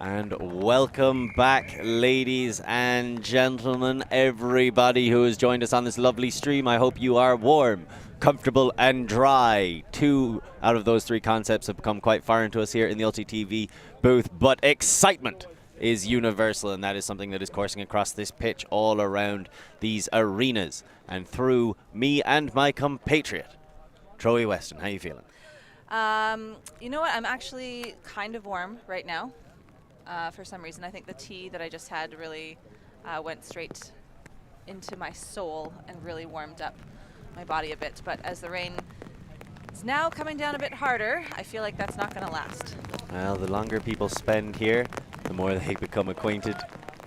And welcome back, ladies and gentlemen, everybody who has joined us on this lovely stream. I hope you are warm, comfortable and dry. 2 out of those 3 concepts have become quite foreign to us here in the LTTV booth, but excitement is universal, and that is something that is coursing across this pitch all around these arenas and through me and my compatriot. Troy Weston, how are you feeling? You know what, I'm actually kind of warm right now. For some reason, I think the tea that I just had really went straight into my soul and really warmed up my body a bit. But as the rain is now coming down a bit harder, I feel like that's not going to last. Well, the longer people spend here, the more they become acquainted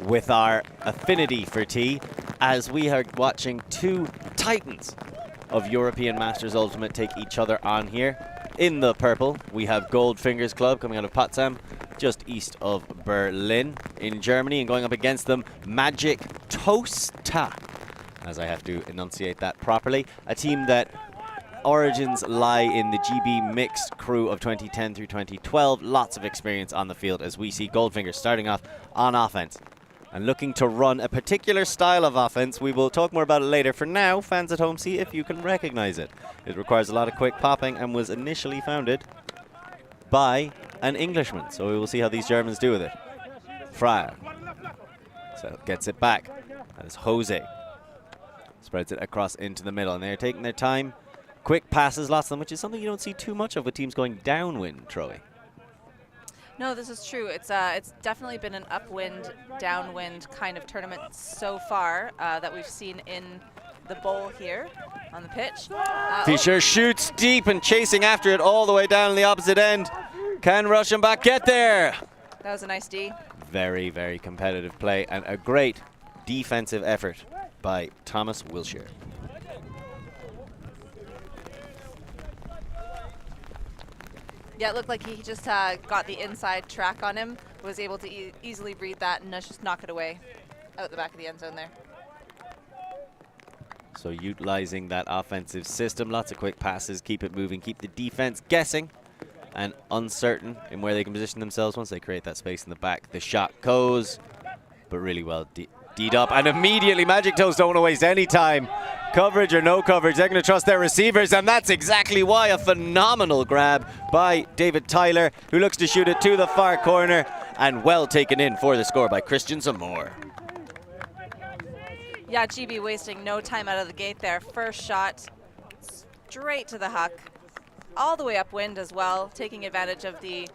with our affinity for tea, as we are watching 2 titans of European Masters Ultimate take each other on here. In the purple, we have Goldfingers Club coming out of Potsdam, just east of Berlin in Germany, and going up against them, Magic Toaster, as I have to enunciate that properly, a team that origins lie in the GB mixed crew of 2010 through 2012. Lots of experience on the field as we see Goldfingers starting off on offense and looking to run a particular style of offense. We will talk more about it later. For now, fans at home, see if you can recognize it. It requires a lot of quick popping and was initially founded by an Englishman. So we will see how these Germans do with it. Fryer. So gets it back. That is Jose. Spreads it across into the middle. And they're taking their time. Quick passes, lots of them, which is something you don't see too much of with teams going downwind, Troy. No, this is true. It's definitely been an upwind, downwind kind of tournament so far that we've seen in the bowl here on the pitch. Fischer shoots deep and chasing after it all the way down the opposite end. Can Russian-Bach get there? That was a nice D. Very, very competitive play and a great defensive effort by Thomas Wilshire. Yeah, it looked like he just got the inside track on him, was able to easily read that and just knock it away out the back of the end zone there. So utilizing that offensive system, lots of quick passes, keep it moving, keep the defense guessing and uncertain in where they can position themselves once they create that space in the back. The shot goes, but really well D'd up, and immediately Magic Toast don't want to waste any time. Coverage or no coverage, they're going to trust their receivers, and that's exactly why. A phenomenal grab by David Tyler, who looks to shoot it to the far corner, and well taken in for the score by Christian Zamore. Yeah, GB wasting no time out of the gate there. First shot, straight to the huck, all the way upwind as well, taking advantage of the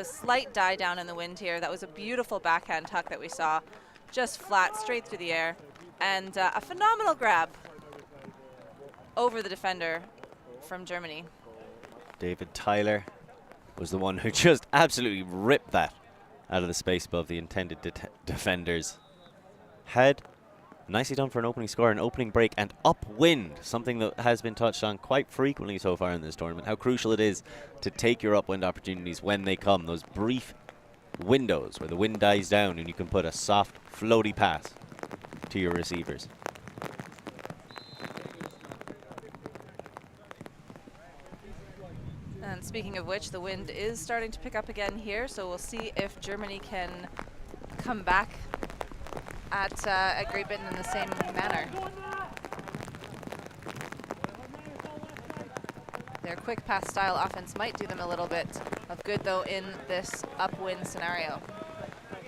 slight die down in the wind here. That was a beautiful backhand huck that we saw, just flat, straight through the air, and a phenomenal grab over the defender from Germany. David Tyler was the one who just absolutely ripped that out of the space above the intended defender's head. Nicely done for an opening score, an opening break, and upwind, something that has been touched on quite frequently so far in this tournament, how crucial it is to take your upwind opportunities when they come, those brief windows where the wind dies down and you can put a soft, floaty pass to your receivers. And speaking of which, the wind is starting to pick up again here, so we'll see if Germany can come back at Great Britain in the same manner. Their quick pass style offense might do them a little bit of good, though, in this upwind scenario.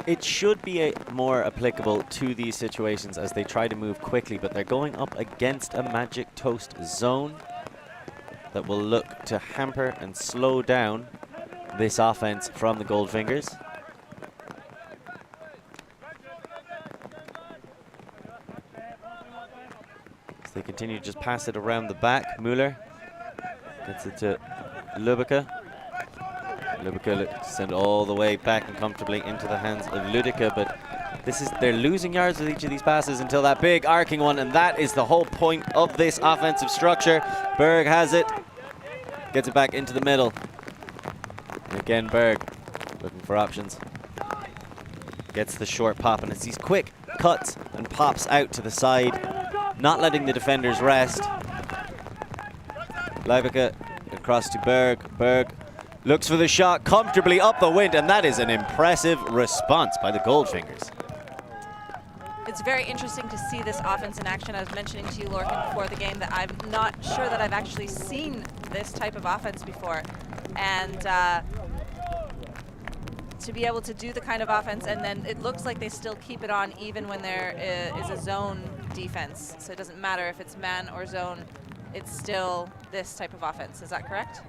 It should be more applicable to these situations as they try to move quickly, but they're going up against a Magic Toast zone that will look to hamper and slow down this offense from the Goldfingers. As they continue to just pass it around the back, Müller gets it to Lübbecke. Lübbecke sent all the way back and comfortably into the hands of Lüdecke, but they're losing yards with each of these passes until that big arcing one, and that is the whole point of this offensive structure. Berg has it, gets it back into the middle. And again, Berg looking for options. Gets the short pop, and it's these quick cuts and pops out to the side, not letting the defenders rest. Lübbecke across to Berg. Berg Looks for the shot comfortably up the wind, and that is an impressive response by the Goldfingers. It's very interesting to see this offense in action. I was mentioning to you, Lorcan, before the game that I'm not sure that I've actually seen this type of offense before. And to be able to do the kind of offense, and then it looks like they still keep it on even when there is a zone defense. So it doesn't matter if it's man or zone, it's still this type of offense. Is that correct?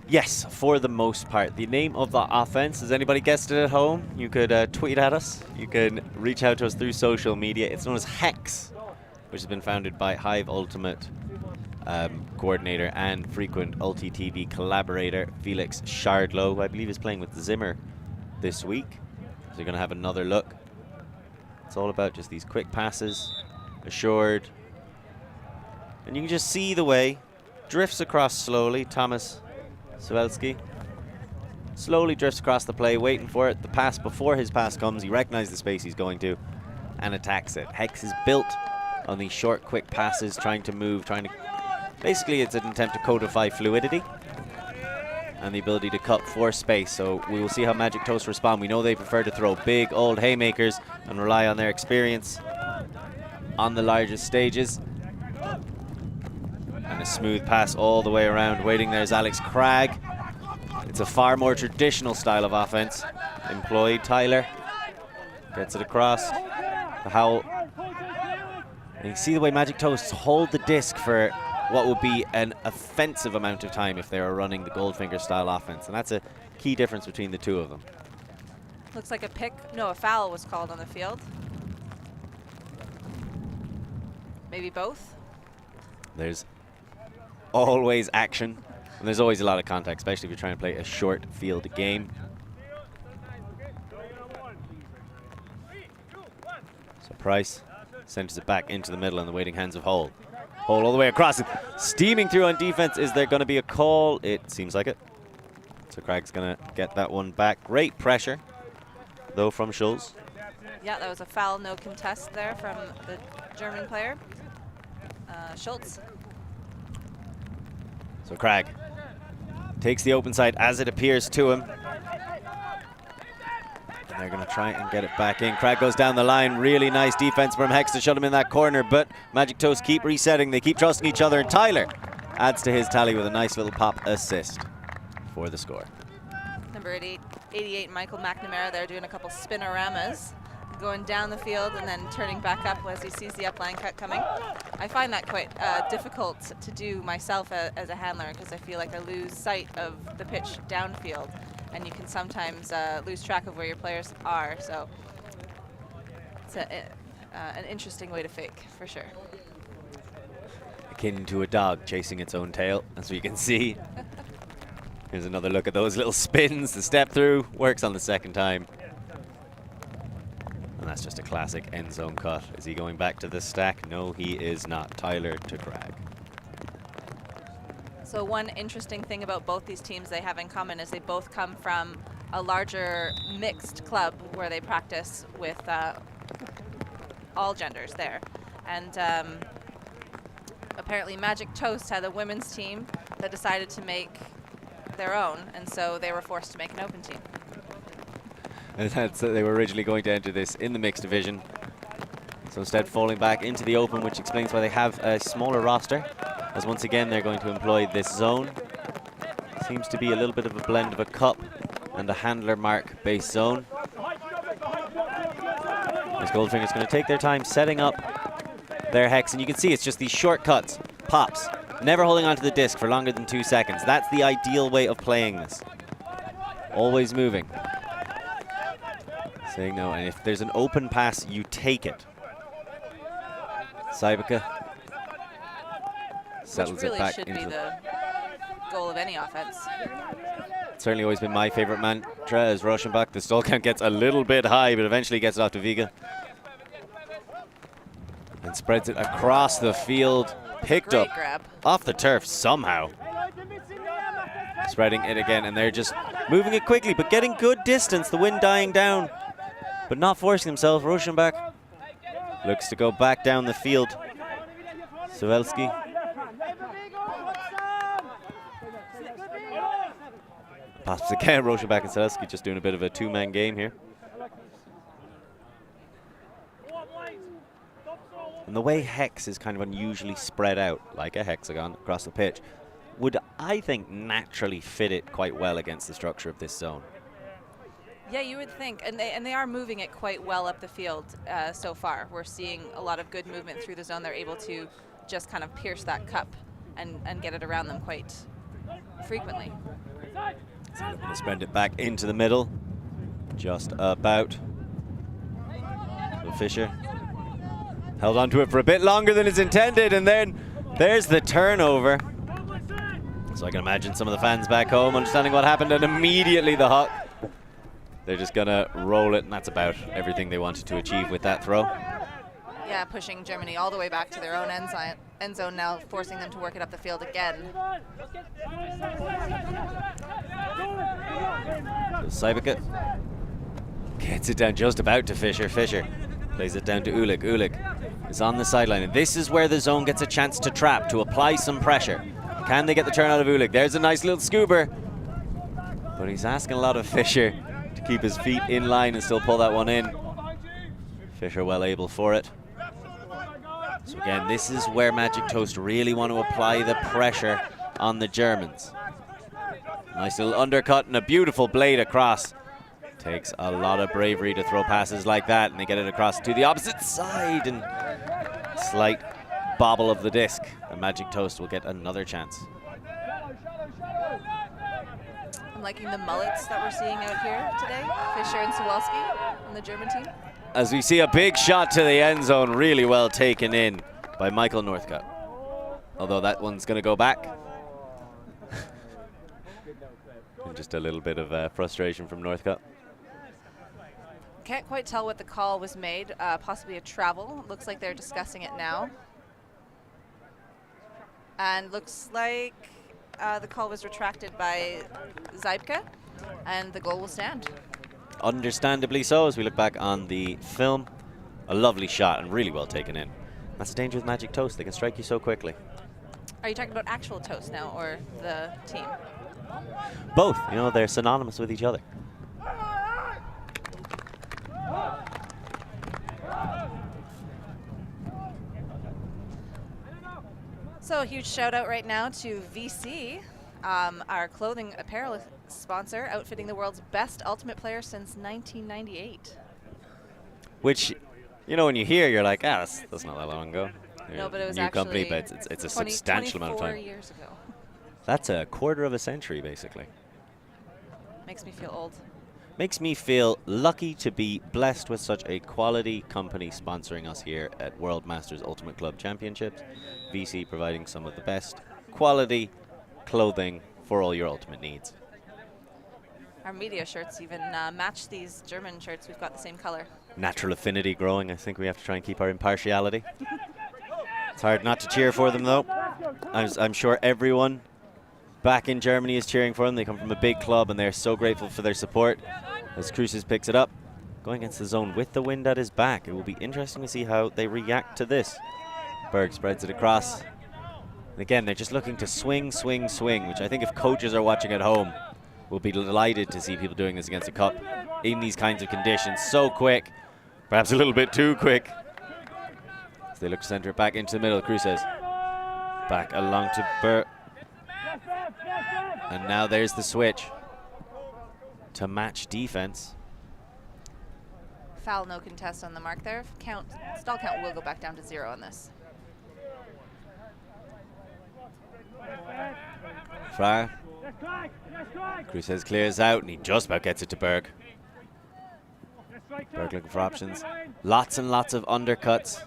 Yes, for the most part. The name of the offense, has anybody guessed it at home? You could tweet at us. You can reach out to us through social media. It's known as Hex, which has been founded by Hive Ultimate coordinator and frequent Ulti TV collaborator Felix Shardlow, who I believe is playing with Zimmer this week. So you're going to have another look. It's all about just these quick passes, assured. And you can just see the way. Drifts across slowly. Thomas Sawelski slowly drifts across the play, waiting for it. The pass before his pass comes, he recognizes the space he's going to and attacks it. Hex is built on these short, quick passes, trying to move, basically it's an attempt to codify fluidity and the ability to cut for space. So we will see how Magic Toast respond. We know they prefer to throw big old haymakers and rely on their experience on the largest stages. And a smooth pass all the way around. Waiting there's Alex Cragg. It's a far more traditional style of offense employed. Tyler gets it across. The Howl. And you see the way Magic Toasts hold the disc for what would be an offensive amount of time if they were running the Goldfinger style offense. And that's a key difference between the two of them. Looks like a foul was called on the field. Maybe both? There's always action, and there's always a lot of contact, especially if you're trying to play a short field game. So Price centers it back into the middle in the waiting hands of Hole. Hole all the way across. Steaming through on defense. Is there going to be a call? It seems like it. So Craig's going to get that one back. Great pressure, though, from Schulz. Yeah, that was a foul, no contest there from the German player, Schultz. So Cragg takes the open side as it appears to him. And they're going to try and get it back in. Cragg goes down the line. Really nice defense from Hex to shut him in that corner. But Magic Toast keep resetting. They keep trusting each other. And Tyler adds to his tally with a nice little pop assist for the score. Number 88, Michael McNamara there doing a couple spinoramas, going down the field and then turning back up as he sees the upline cut coming. I find that quite difficult to do myself as a handler, because I feel like I lose sight of the pitch downfield, and you can sometimes lose track of where your players are. So it's an interesting way to fake, for sure. Akin to a dog chasing its own tail, as we can see. Here's another look at those little spins. The step through works on the second time. And that's just a classic end zone cut. Is he going back to the stack? No, he is not. Tyler to Cragg. So one interesting thing about both these teams they have in common is they both come from a larger mixed club where they practice with all genders there. And apparently Magic Toast had a women's team that decided to make their own, and so they were forced to make an open team. And they were originally going to enter this in the mixed division. So instead falling back into the open, which explains why they have a smaller roster, as once again they're going to employ this zone. Seems to be a little bit of a blend of a cup and a handler mark base zone. As Goldfinger's going to take their time setting up their Hex, and you can see it's just these shortcuts, pops, never holding onto the disc for longer than 2 seconds. That's the ideal way of playing this. Always moving. Saying no, and if there's an open pass, you take it. Saibaka settles really it back should into be the goal of any offense. It's certainly always been my favorite mantra as Rauschenbach. The stall count gets a little bit high, but eventually gets it off to Viga. And spreads it across the field. Picked Great up grab. off the turf somehow. Spreading it again, and they're just moving it quickly, but getting good distance. The wind dying down, but not forcing themselves. Rauschenbach looks to go back down the field. Sawelski. Passes again, Roshan back and Selesky just doing a bit of a two-man game here. And the way Hex is kind of unusually spread out, like a hexagon across the pitch, would, I think, naturally fit it quite well against the structure of this zone. Yeah, you would think, and they are moving it quite well up the field so far. We're seeing a lot of good movement through the zone. They're able to just kind of pierce that cup and get it around them quite frequently. So looking to spread it back into the middle, just about. So Fisher held on to it for a bit longer than is intended, and then there's the turnover. So I can imagine some of the fans back home understanding what happened, and immediately the Hawk, they're just gonna roll it, and that's about everything they wanted to achieve with that throw. Yeah, pushing Germany all the way back to their own end zone now, forcing them to work it up the field again. So Seibuka gets it down just about to Fisher. Fisher plays it down to Ulick. Ulick is on the sideline, and this is where the zone gets a chance to trap, to apply some pressure. Can they get the turn out of Ulick? There's a nice little scooper, but he's asking a lot of Fisher to keep his feet in line and still pull that one in. Fisher well able for it. So again, this is where Magic Toast really want to apply the pressure on the Germans. Nice little undercut and a beautiful blade across. Takes a lot of bravery to throw passes like that, and they get it across to the opposite side, and slight bobble of the disc, and Magic Toast will get another chance. I'm liking the mullets that we're seeing out here today. Fisher and Sawalski on the German team. As we see a big shot to the end zone, really well taken in by Michael Northcutt. Although that one's going to go back. And just a little bit of frustration from Northcutt. Can't quite tell what the call was made, possibly a travel. Looks like they're discussing it now. And looks like the call was retracted by Zeibke, and the goal will stand. Understandably so, as we look back on the film. A lovely shot and really well taken in. That's the danger with Magic Toast. They can strike you so quickly. Are you talking about actual Toast now, or the team? Both. You know, they're synonymous with each other. So a huge shout out right now to VC, our clothing apparel sponsor, outfitting the world's best Ultimate player since 1998. Which, you know, when you hear, you're like, that's not that long ago. No, but it was new actually company, but it's a substantial amount of time. 24 years ago. That's a quarter of a century, basically. Makes me feel old. Makes me feel lucky to be blessed with such a quality company sponsoring us here at World Masters Ultimate Club Championships. VC providing some of the best quality clothing for all your ultimate needs. Our media shirts even match these German shirts. We've got the same color. Natural affinity growing. I think we have to try and keep our impartiality. It's hard not to cheer for them, though. I'm sure everyone back in Germany is cheering for them. They come from a big club, and they're so grateful for their support. As Cruces picks it up, going against the zone with the wind at his back. It will be interesting to see how they react to this. Berg spreads it across. And again, they're just looking to swing, swing, swing, which I think if coaches are watching at home, will be delighted to see people doing this against a cup in these kinds of conditions. So quick, perhaps a little bit too quick. As they look to center it back into the middle, Cruces back along to Berg. And now there's the switch to match defense. Foul, no contest on the mark there. Stall count will go back down to 0 on this. Fryer. Cruces clears out, and he just about gets it to Berg. Berg looking for options. Lots and lots of undercuts.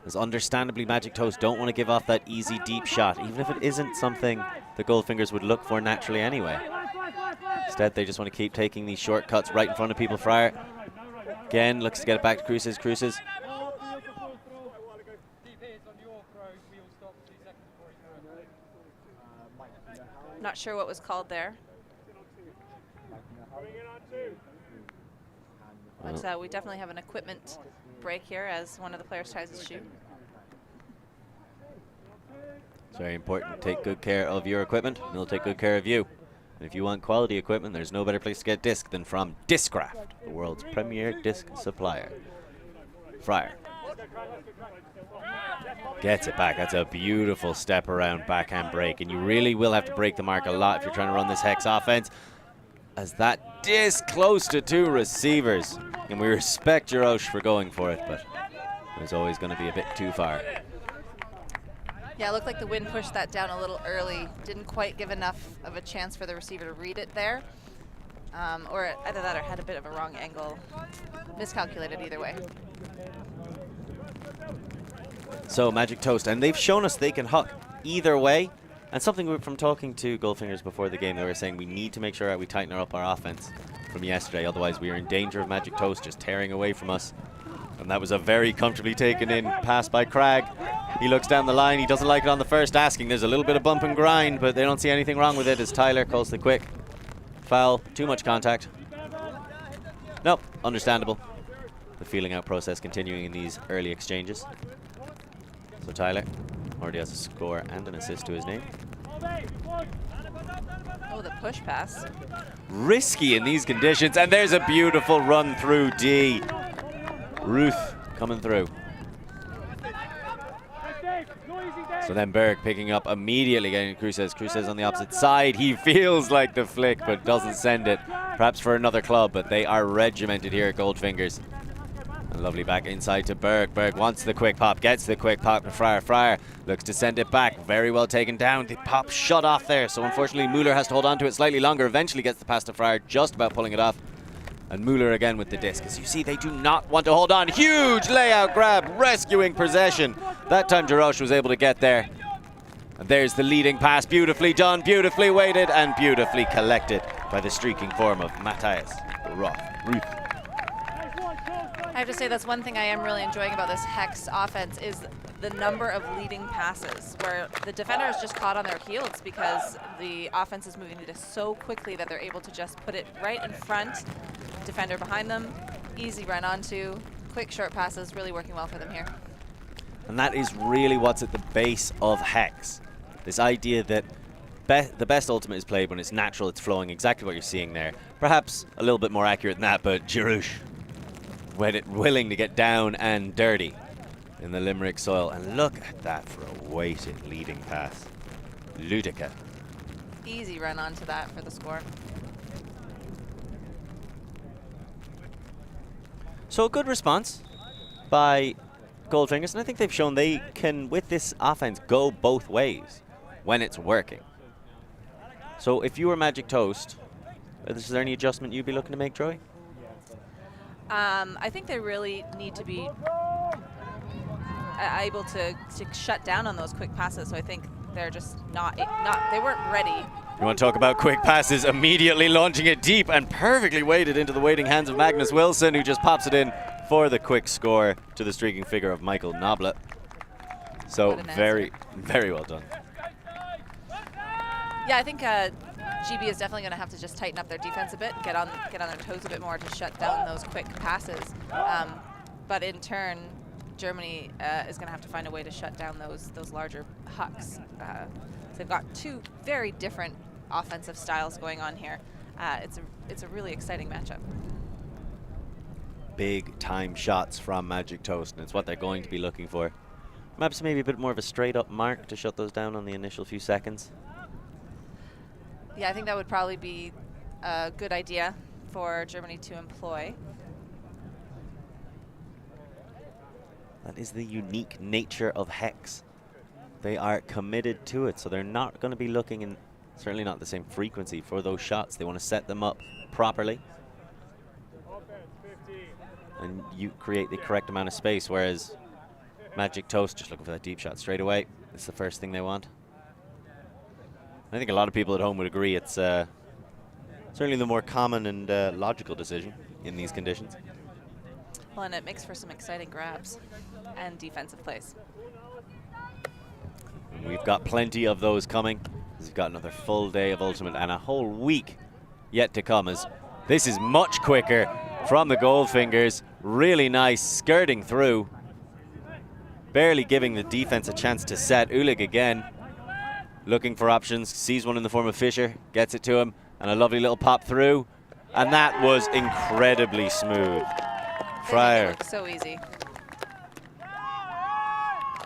As understandably, Magic Toast don't want to give off that easy deep shot, even if it isn't something the Goldfingers would look for naturally anyway. Instead, they just want to keep taking these shortcuts right in front of people. Fryer again looks to get it back to Cruces. Cruces. Not sure what was called there. But we definitely have an equipment break here as one of the players tries his shoe. It's very important to take good care of your equipment, and they'll take good care of you. And if you want quality equipment, there's no better place to get disc than from Discraft, the world's premier disc supplier. Fryer gets it back. That's a beautiful step around backhand break, and you really will have to break the mark a lot if you're trying to run this Hex offense, as that disc close to 2 receivers. And we respect Jarosh for going for it, but it was always going to be a bit too far. Yeah, it looked like the wind pushed that down a little early. Didn't quite give enough of a chance for the receiver to read it there. Or either that or had a bit of a wrong angle. Miscalculated either way. So Magic Toast, and they've shown us they can huck either way. And something from talking to Goldfingers before the game, they were saying we need to make sure that we tighten up our offense from yesterday. Otherwise, we are in danger of Magic Toast just tearing away from us. And that was a very comfortably taken in pass by Cragg. He looks down the line. He doesn't like it on the first asking. There's a little bit of bump and grind, but they don't see anything wrong with it as Tyler calls the quick foul. Too much contact. Nope, understandable. The feeling out process continuing in these early exchanges. So Tyler already has a score and an assist to his name. Oh, the push pass. Risky in these conditions, and there's a beautiful run through D. Ruth coming through. So then Berg picking up immediately, getting Cruces. Cruces on the opposite side. He feels like the flick, but doesn't send it. Perhaps for another club, but they are regimented here at Goldfingers. And lovely back inside to Berg. Berg wants the quick pop, gets the quick pop to Fryer. Fryer looks to send it back. Very well taken down. The pop shut off there, so unfortunately Müller has to hold on to it slightly longer. Eventually gets the pass to Fryer, just about pulling it off. And Müller again with the disc. As you see, they do not want to hold on. Huge layout grab, rescuing possession. That time Jarosh was able to get there. And there's the leading pass. Beautifully done, beautifully weighted, and beautifully collected by the streaking form of Matthias Ruth. I have to say that's one thing I am really enjoying about this Hex offense is the number of leading passes where the defender is just caught on their heels because the offense is moving so quickly that they're able to just put it right in front, defender behind them, easy run onto, quick short passes, really working well for them here. And that is really what's at the base of Hex. This idea that the best ultimate is played when it's natural, it's flowing, exactly what you're seeing there. Perhaps a little bit more accurate than that, but Jarush willing to get down and dirty in the Limerick soil. And look at that for a weighted leading pass. Ludica. Easy run onto that for the score. So a good response by Goldfingers, and I think they've shown they can, with this offense, go both ways when it's working. So if you were Magic Toast, is there any adjustment you'd be looking to make, Troy? I think they really need to be able to shut down on those quick passes. So I think they're just they weren't ready. You want to talk about quick passes? Immediately launching it deep and perfectly weighted into the waiting hands of Magnus Wilson, who just pops it in for the quick score to the streaking figure of Michael Noblet. So very, very well done. Yeah, I think GB is definitely going to have to just tighten up their defense a bit, get on their toes a bit more to shut down those quick passes. But in turn, Germany is going to have to find a way to shut down those larger hucks. So they've got two very different offensive styles going on here. It's a really exciting matchup. Big time shots from Magic Toast, and it's what they're going to be looking for. Perhaps maybe a bit more of a straight up mark to shut those down on the initial few seconds. Yeah, I think that would probably be a good idea for Germany to employ. That is the unique nature of Hex. They are committed to it, so they're not going to be looking in, certainly not the same frequency for those shots. They want to set them up properly. And you create the correct amount of space, whereas Magic Toast just looking for that deep shot straight away. It's the first thing they want. I think a lot of people at home would agree it's certainly the more common and logical decision in these conditions. Well, and it makes for some exciting grabs and defensive plays. And we've got plenty of those coming. We've got another full day of Ultimate and a whole week yet to come, as this is much quicker from the Goldfingers. Really nice, skirting through. Barely giving the defense a chance to set. Ulig again, looking for options, sees one in the form of Fisher, gets it to him, And a lovely little pop through. And that was incredibly smooth. Fryer. It looked so easy.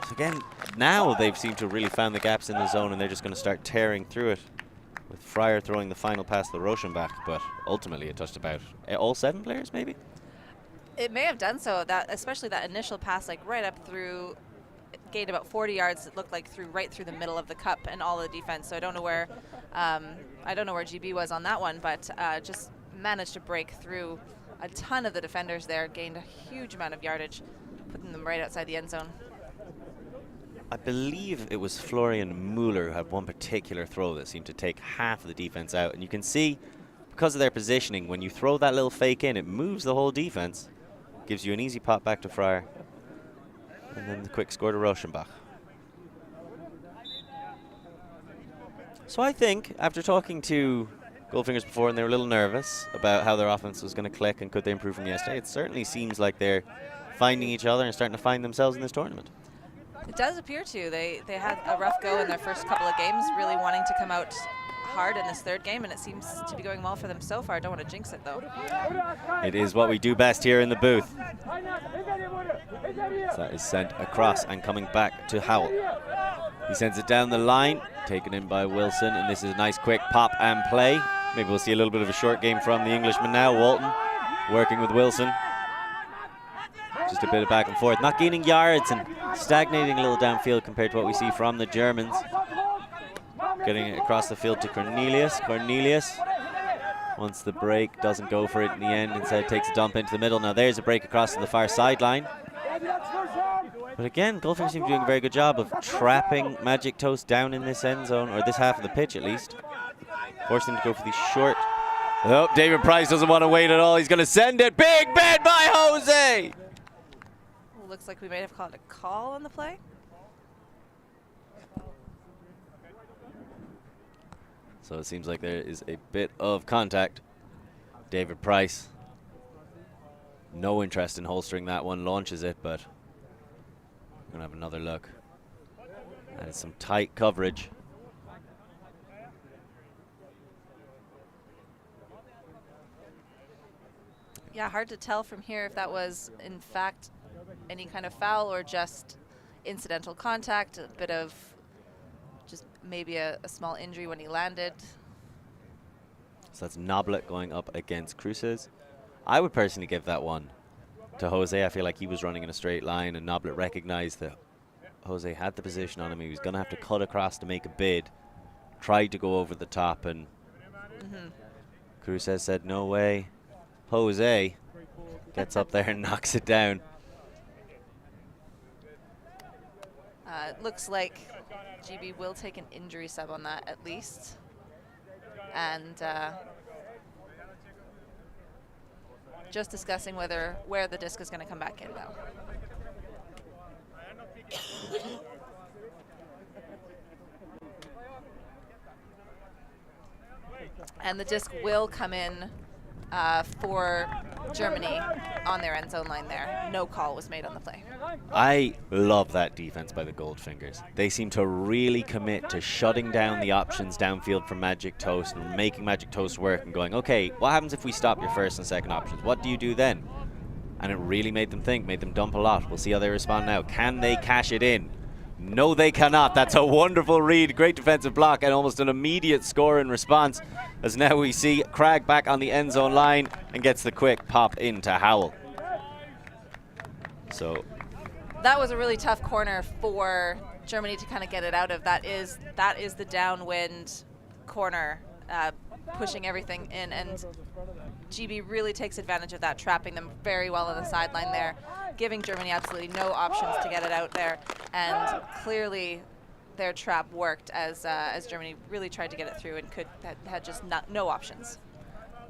So again, now they've seemed to have really found the gaps in the zone, and they're just going to start tearing through it. With Fryer throwing the final pass to Rochenbach, but ultimately it touched about all 7 players, maybe? It may have done so, that especially that initial pass, like right up through, gained about 40 yards. It looked like right through the middle of the cup and all the defense. So I don't know where GB was on that one, but just managed to break through a ton of the defenders there, gained a huge amount of yardage, putting them right outside the end zone. I believe it was Florian Müller who had one particular throw that seemed to take half of the defense out. And you can see, because of their positioning, when you throw that little fake in, it moves the whole defense. Gives you an easy pop back to Fryer. And then the quick score to Rochenbach. So I think, after talking to Goldfingers before, and they were a little nervous about how their offense was going to click and could they improve from yesterday, it certainly seems like they're finding each other and starting to find themselves in this tournament. It does appear to. They had a rough go in their first couple of games, really wanting to come out hard in this third game, and it seems to be going well for them so far. I don't want to jinx it, though. It is what we do best here in the booth. So that is sent across and coming back to Howell. He sends it down the line, taken in by Wilson, and this is a nice quick pop and play. Maybe we'll see a little bit of a short game from the Englishman now. Walton working with Wilson. Just a bit of back and forth, not gaining yards and stagnating a little downfield compared to what we see from the Germans. Getting it across the field to Cornelius. Cornelius wants the break, doesn't go for it in the end, instead takes a dump into the middle. Now there's a break across to the far sideline. But again, Goldfingers seem to be doing a very good job of trapping Magic Toast down in this end zone, or this half of the pitch at least. Forcing them to go for the short. Oh, David Price doesn't want to wait at all. He's going to send it. Big bend by Jose. Looks like we might have called a call on the play. So it seems like there is a bit of contact. David Price, no interest in holstering that one, launches it, but we're going to have another look. That is some tight coverage. Yeah, hard to tell from here if that was, in fact, any kind of foul or just incidental contact, a bit of just maybe a small injury when he landed. So that's Noblet going up against Cruces. I would personally give that one to Jose. I feel like he was running in a straight line and Noblet recognized that Jose had the position on him. He was going to have to cut across to make a bid. Tried to go over the top and Cruces said, no way. Jose gets up there and knocks it down. It looks like GB will take an injury sub on that at least. And just discussing where the disc is going to come back in now. And the disc will come in for Germany on their end zone line there. No call was made on the play. I love that defense by the Goldfingers. They seem to really commit to shutting down the options downfield for Magic Toast and making Magic Toast work and going, okay, what happens if we stop your first and second options? What do you do then? And it really made them think, made them dump a lot. We'll see how they respond now. Can they cash it in? No, they cannot. That's a wonderful read. Great defensive block and almost an immediate score in response, as now we see Cragg back on the end zone line and gets the quick pop into Howell. So that was a really tough corner for Germany to kind of get it out of. That is the downwind corner, pushing everything in, and GB really takes advantage of that, trapping them very well on the sideline there, giving Germany absolutely no options to get it out there, and clearly their trap worked as Germany really tried to get it through and had just no options.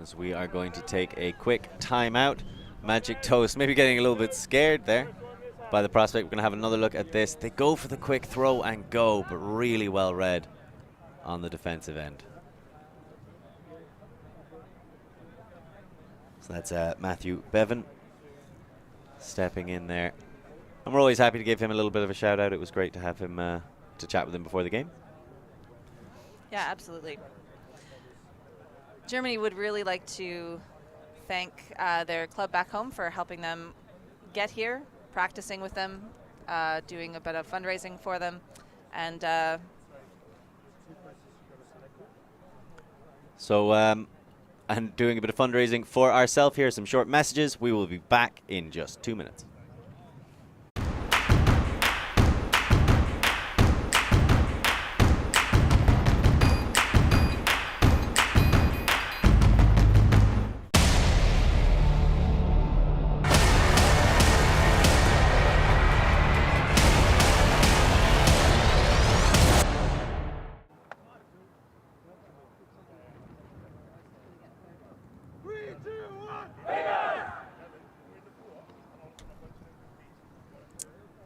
As we are going to take a quick timeout. Magic Toast maybe getting a little bit scared there by the prospect. We're going to have another look at this. They go for the quick throw and go, but really well read on the defensive end. So that's Matthew Bevan stepping in there. And we're always happy to give him a little bit of a shout out. It was great to have him to chat with him before the game. Yeah, absolutely. Germany would really like to thank their club back home for helping them get here, practicing with them, doing a bit of fundraising for them, and and doing a bit of fundraising for ourselves. Here are some short messages. We will be back in just 2 minutes.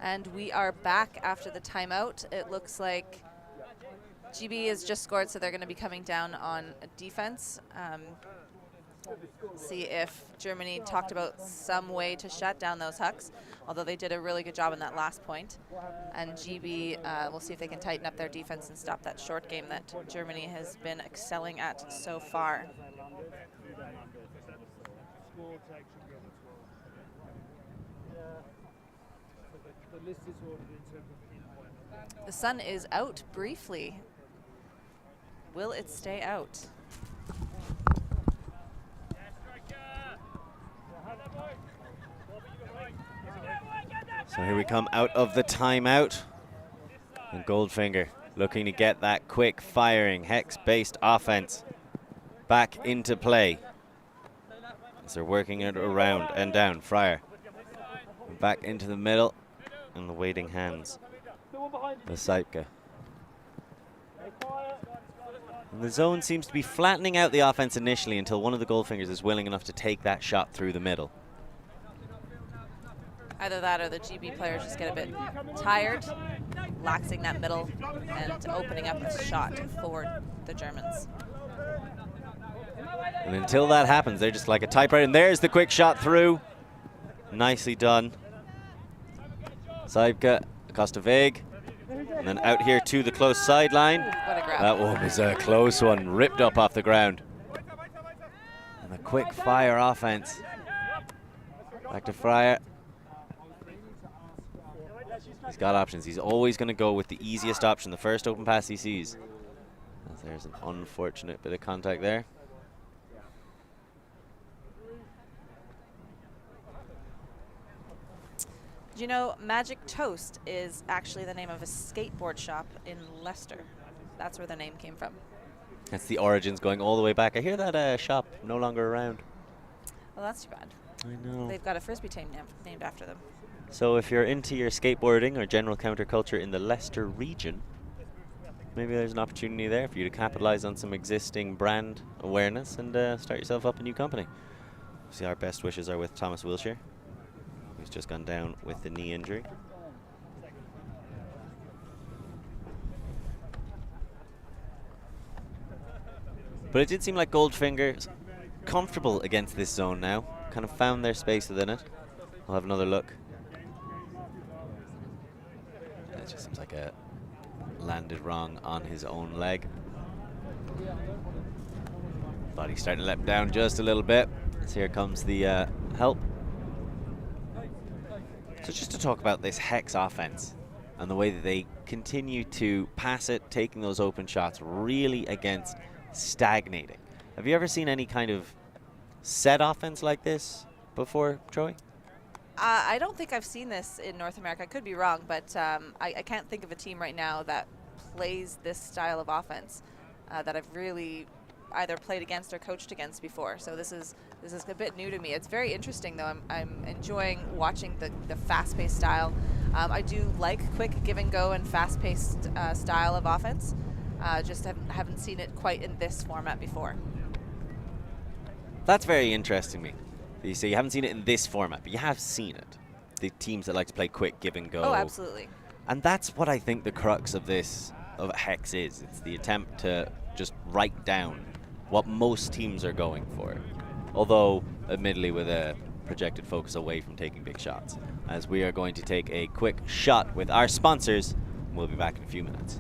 And we are back after the timeout. It looks like GB has just scored, so they're going to be coming down on defense. See if Germany talked about some way to shut down those Hucks, although they did a really good job in that last point. And GB, we'll see if they can tighten up their defense and stop that short game that Germany has been excelling at so far. The sun is out briefly. Will it stay out? So here we come out of the timeout. And Goldfinger looking to get that quick firing hex-based offense back into play. As they're working it around and down. Fryer back into the middle. And the waiting hands. The Saipka. And the zone seems to be flattening out the offense initially until one of the Goldfingers is willing enough to take that shot through the middle. Either that or the GB players just get a bit tired, laxing that middle and opening up a shot for the Germans. And until that happens, they're just like a typewriter. And there's the quick shot through. Nicely done. Saipka, Acosta Vague, and then out here to the close sideline. What a grab. That one was a close one, ripped up off the ground. And a quick fire offense. Back to Fryer. He's got options. He's always going to go with the easiest option, the first open pass he sees. As there's an unfortunate bit of contact there. Do you know Magic Toast is actually the name of a skateboard shop in Leicester? That's where the name came from. That's the origins going all the way back. I hear that shop no longer around. Well, that's too bad. I know. They've got a frisbee team named after them. So if you're into your skateboarding or general counterculture in the Leicester region, maybe there's an opportunity there for you to capitalize on some existing brand awareness and start yourself up a new company. See, our best wishes are with Thomas Wilshire, who's just gone down with the knee injury. But it did seem like Goldfinger's comfortable against this zone now. Kind of found their space within it. I'll have another look. It just seems like a landed wrong on his own leg. Thought he's starting to let him down just a little bit. So here comes the help. So just to talk about this Hex offense and the way that they continue to pass it, taking those open shots really against stagnating. Have you ever seen any kind of set offense like this before, Troy? I don't think I've seen this in North America. I could be wrong, but I can't think of a team right now that plays this style of offense that I've really either played against or coached against before. So this is a bit new to me. It's very interesting, though. I'm enjoying watching the fast-paced style. I do like quick give and go and fast-paced style of offense. Just haven't seen it quite in this format before. That's very interesting to me. You say you haven't seen it in this format, but you have seen it. The teams that like to play quick give and go. Oh, absolutely. And that's what I think the crux of this of Hex is. It's the attempt to just write down what most teams are going for. Although, admittedly, with a projected focus away from taking big shots. As we are going to take a quick shot with our sponsors. We'll be back in a few minutes.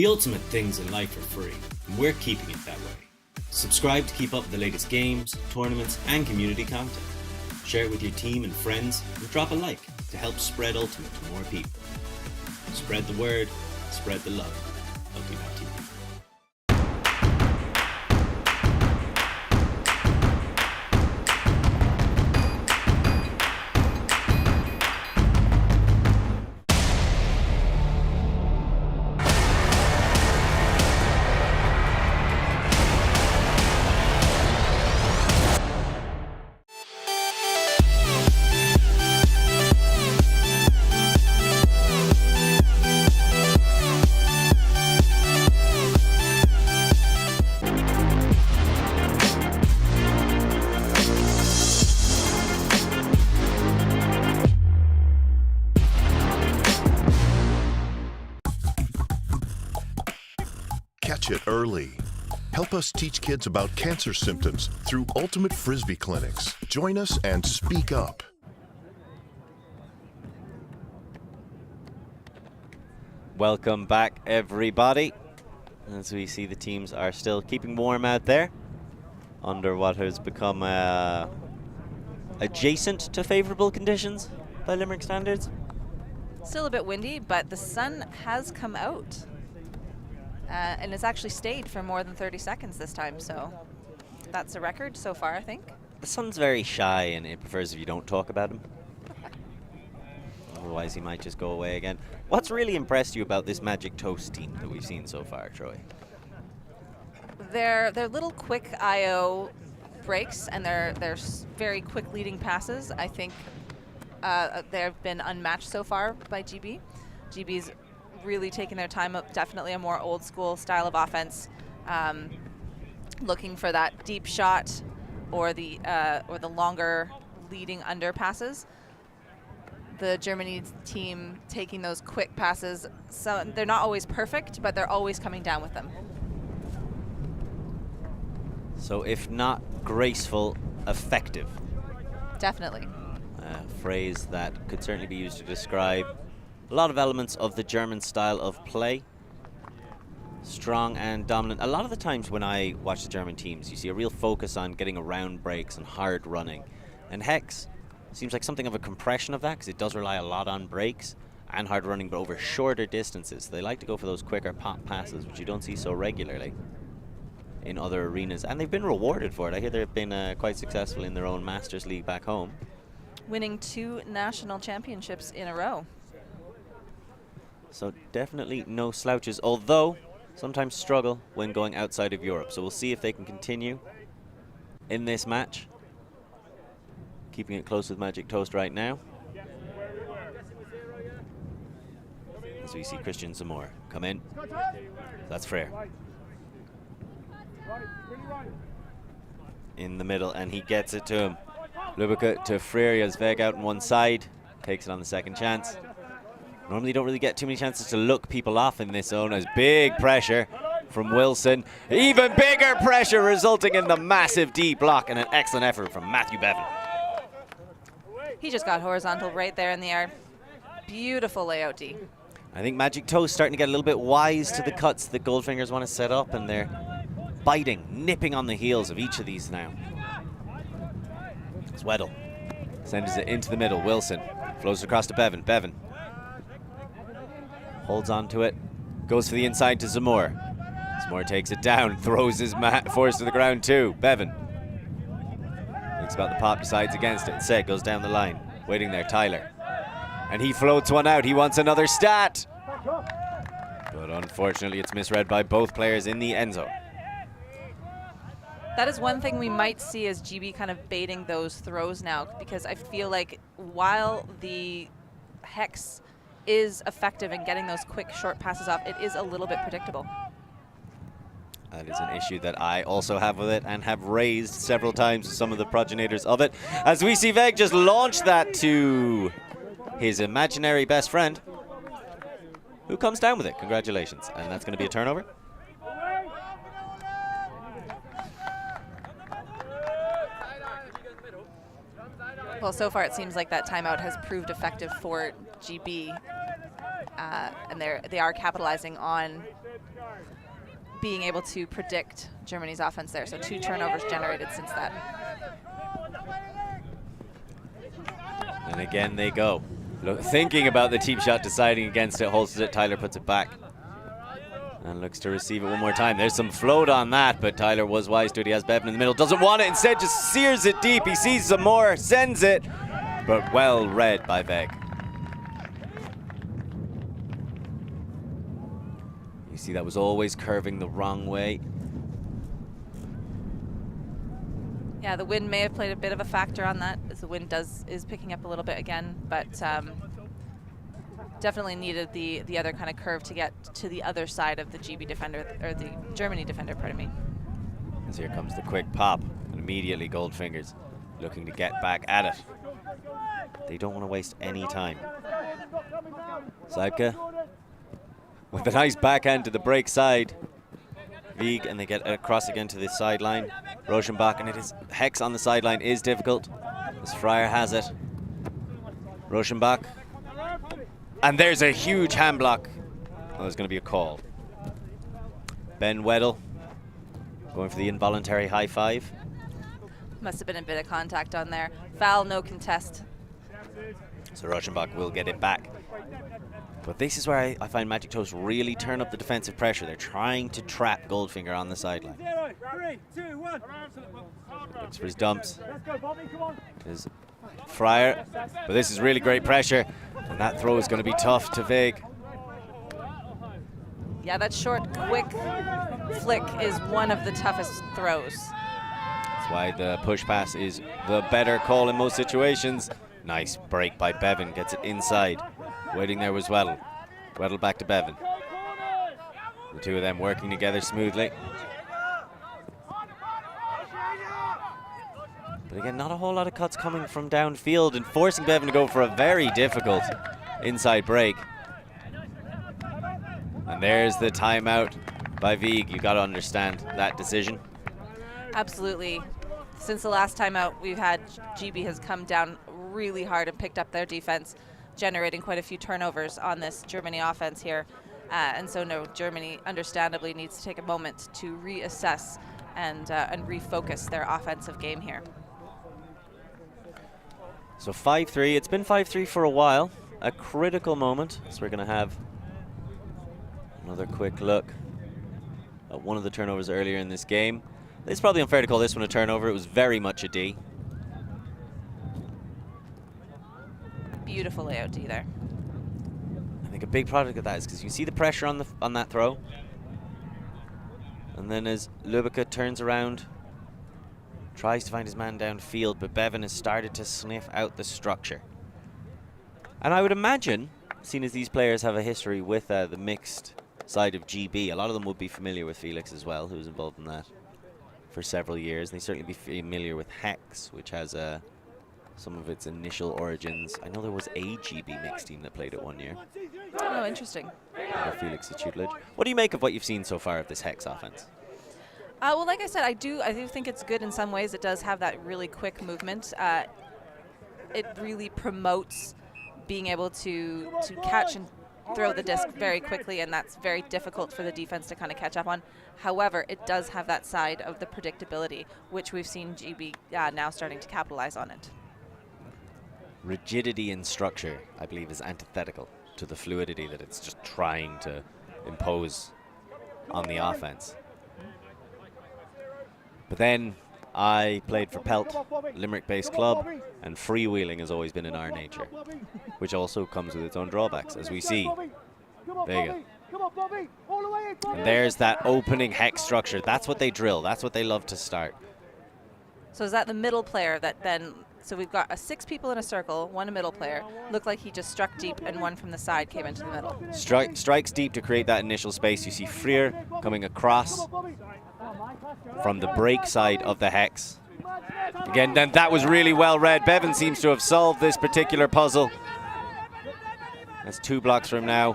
The ultimate things in life are free, and we're keeping it that way. Subscribe to keep up with the latest games, tournaments, and community content. Share it with your team and friends, and drop a like to help spread Ultimate to more people. Spread the word, spread the love. Ultimate. Catch it early. Help us teach kids about cancer symptoms through Ultimate Frisbee clinics. Join us and speak up. Welcome back, everybody. As we see, the teams are still keeping warm out there under what has become adjacent to favorable conditions by Limerick standards. Still a bit windy, but the sun has come out. And it's actually stayed for more than 30 seconds this time, so that's a record so far, I think. The sun's very shy and it prefers if you don't talk about him. Otherwise, he might just go away again. What's really impressed you about this Magic Toast team that we've seen so far, Troy? Their little quick I/O breaks and their very quick leading passes, I think they've been unmatched so far by GB. GB's really taking their time up, definitely a more old school style of offense, looking for that deep shot or the longer leading under passes. The Germany team taking those quick passes, so they're not always perfect, but they're always coming down with them. So if not graceful, effective. Definitely. A phrase that could certainly be used to describe a lot of elements of the German style of play. Strong and dominant. A lot of the times when I watch the German teams, you see a real focus on getting around breaks and hard running. And Hex seems like something of a compression of that, because it does rely a lot on breaks and hard running, but over shorter distances. They like to go for those quicker pop passes, which you don't see so regularly in other arenas. And they've been rewarded for it. I hear they've been quite successful in their own Masters League back home. Winning 2 national championships in a row. So definitely no slouches, although sometimes struggle when going outside of Europe. So we'll see if they can continue in this match. Keeping it close with Magic Toast right now. As we see Christian Zamora come in. That's Frere. In the middle, and he gets it to him. Lübbecke to Frere, as Veg out on one side. Takes it on the second chance. Normally you don't really get too many chances to look people off in this zone, as big pressure from Wilson. Even bigger pressure resulting in the massive D block, and an excellent effort from Matthew Bevan. He just got horizontal right there in the air. Beautiful layout D. I think Magic Toast starting to get a little bit wise to the cuts that Goldfingers want to set up, and they're biting, nipping on the heels of each of these now. Zweddle sends it into the middle. Wilson flows across to Bevan. Bevan holds on to it, goes for the inside to Zamora. Zamora takes it down, throws his force to the ground too. Bevan thinks about the pop, decides against it. Céad goes down the line, waiting there, Tyler. And he floats one out, he wants another stat. But unfortunately it's misread by both players in the end zone. That is one thing we might see as GB kind of baiting those throws now, because I feel like while the Hex is effective in getting those quick short passes off, it is a little bit predictable. That is an issue that I also have with it and have raised several times with some of the progenitors of it. As we see Veg just launch that to his imaginary best friend, who comes down with it. Congratulations. And that's going to be a turnover. Well, so far it seems like that timeout has proved effective for GB, and they are capitalizing on being able to predict Germany's offense there. So 2 turnovers generated since that. And again they go. Look, thinking about the team shot, deciding against it, holds it, Tyler puts it back. And looks to receive it one more time. There's some float on that, but Tyler was wise to it. He has Bevan in the middle, doesn't want it, instead just sears it deep. He sees some more, sends it, but well read by Veg. You see that was always curving the wrong way. Yeah, the wind may have played a bit of a factor on that, as the wind is picking up a little bit again, but definitely needed the other kind of curve to get to the other side of the GB defender, or the Germany defender, pardon me. As here comes the quick pop, and immediately Goldfingers looking to get back at it. They don't want to waste any time. Céad with a nice backhand to the break side. Wieg, and they get across again to the sideline. Rochenbach, and it is Hex on the sideline is difficult, as Fryer has it. Rochenbach, and there's a huge hand block. Oh, there's going to be a call. Ben Weddle going for the involuntary high five. Must have been a bit of contact on there. Foul, no contest. So Rochenbach will get it back. But this is where I find Magic Toast really turn up the defensive pressure. They're trying to trap Goldfinger on the sideline. 3, 2, 1. Looks for his dumps. There's Fryer. But this is really great pressure. And that throw is going to be tough to Vig. Yeah, that short, quick flick is one of the toughest throws. That's why the push pass is the better call in most situations. Nice break by Bevan. Gets it inside. Waiting there was Weddle. Weddle back to Bevan. The two of them working together smoothly. But again, not a whole lot of cuts coming from downfield and forcing Bevan to go for a very difficult inside break. And there's the timeout by Wieg. You got to understand that decision. Absolutely. Since the last timeout we've had, GB has come down really hard and picked up their defense, generating quite a few turnovers on this Germany offense here. And so no, Germany understandably needs to take a moment to reassess and refocus their offensive game here. So 5-3, it's been 5-3 for a while. A critical moment, so we're gonna have another quick look at one of the turnovers earlier in this game. It's probably unfair to call this one a turnover. It was very much a D. Beautiful layout D there. I think a big product of that is because you see the pressure on that throw, and then as Lübbecke turns around, tries to find his man downfield, but Bevan has started to sniff out the structure. And I would imagine, seeing as these players have a history with the mixed side of GB, a lot of them would be familiar with Felix as well, who was involved in that for several years. And they certainly be familiar with Hex, which has some of its initial origins. I know there was a GB mixed team that played it one year. Oh, interesting. Under Felix's tutelage. What do you make of what you've seen so far of this Hex offense? Well, like I said, I do think it's good in some ways. It does have that really quick movement. It really promotes being able to catch and throw the disc very quickly, and that's very difficult for the defense to kind of catch up on. However, it does have that side of the predictability, which we've seen GB now starting to capitalize on it. Rigidity in structure, I believe, is antithetical to the fluidity that it's just trying to impose on the offense. But then I played for Pelt, Limerick-based club, and freewheeling has always been in our nature, which also comes with its own drawbacks, as we see. There you go. And there's that opening Hex structure. That's what they drill. That's what they love to start. So is that the middle player that then, so we've got 6 people in a circle, one middle player, looked like he just struck deep and one from the side came into the middle. Strikes deep to create that initial space. You see Freer coming across from the break side of the Hex. Again, then that was really well read. Bevan seems to have solved this particular puzzle. That's 2 blocks from now.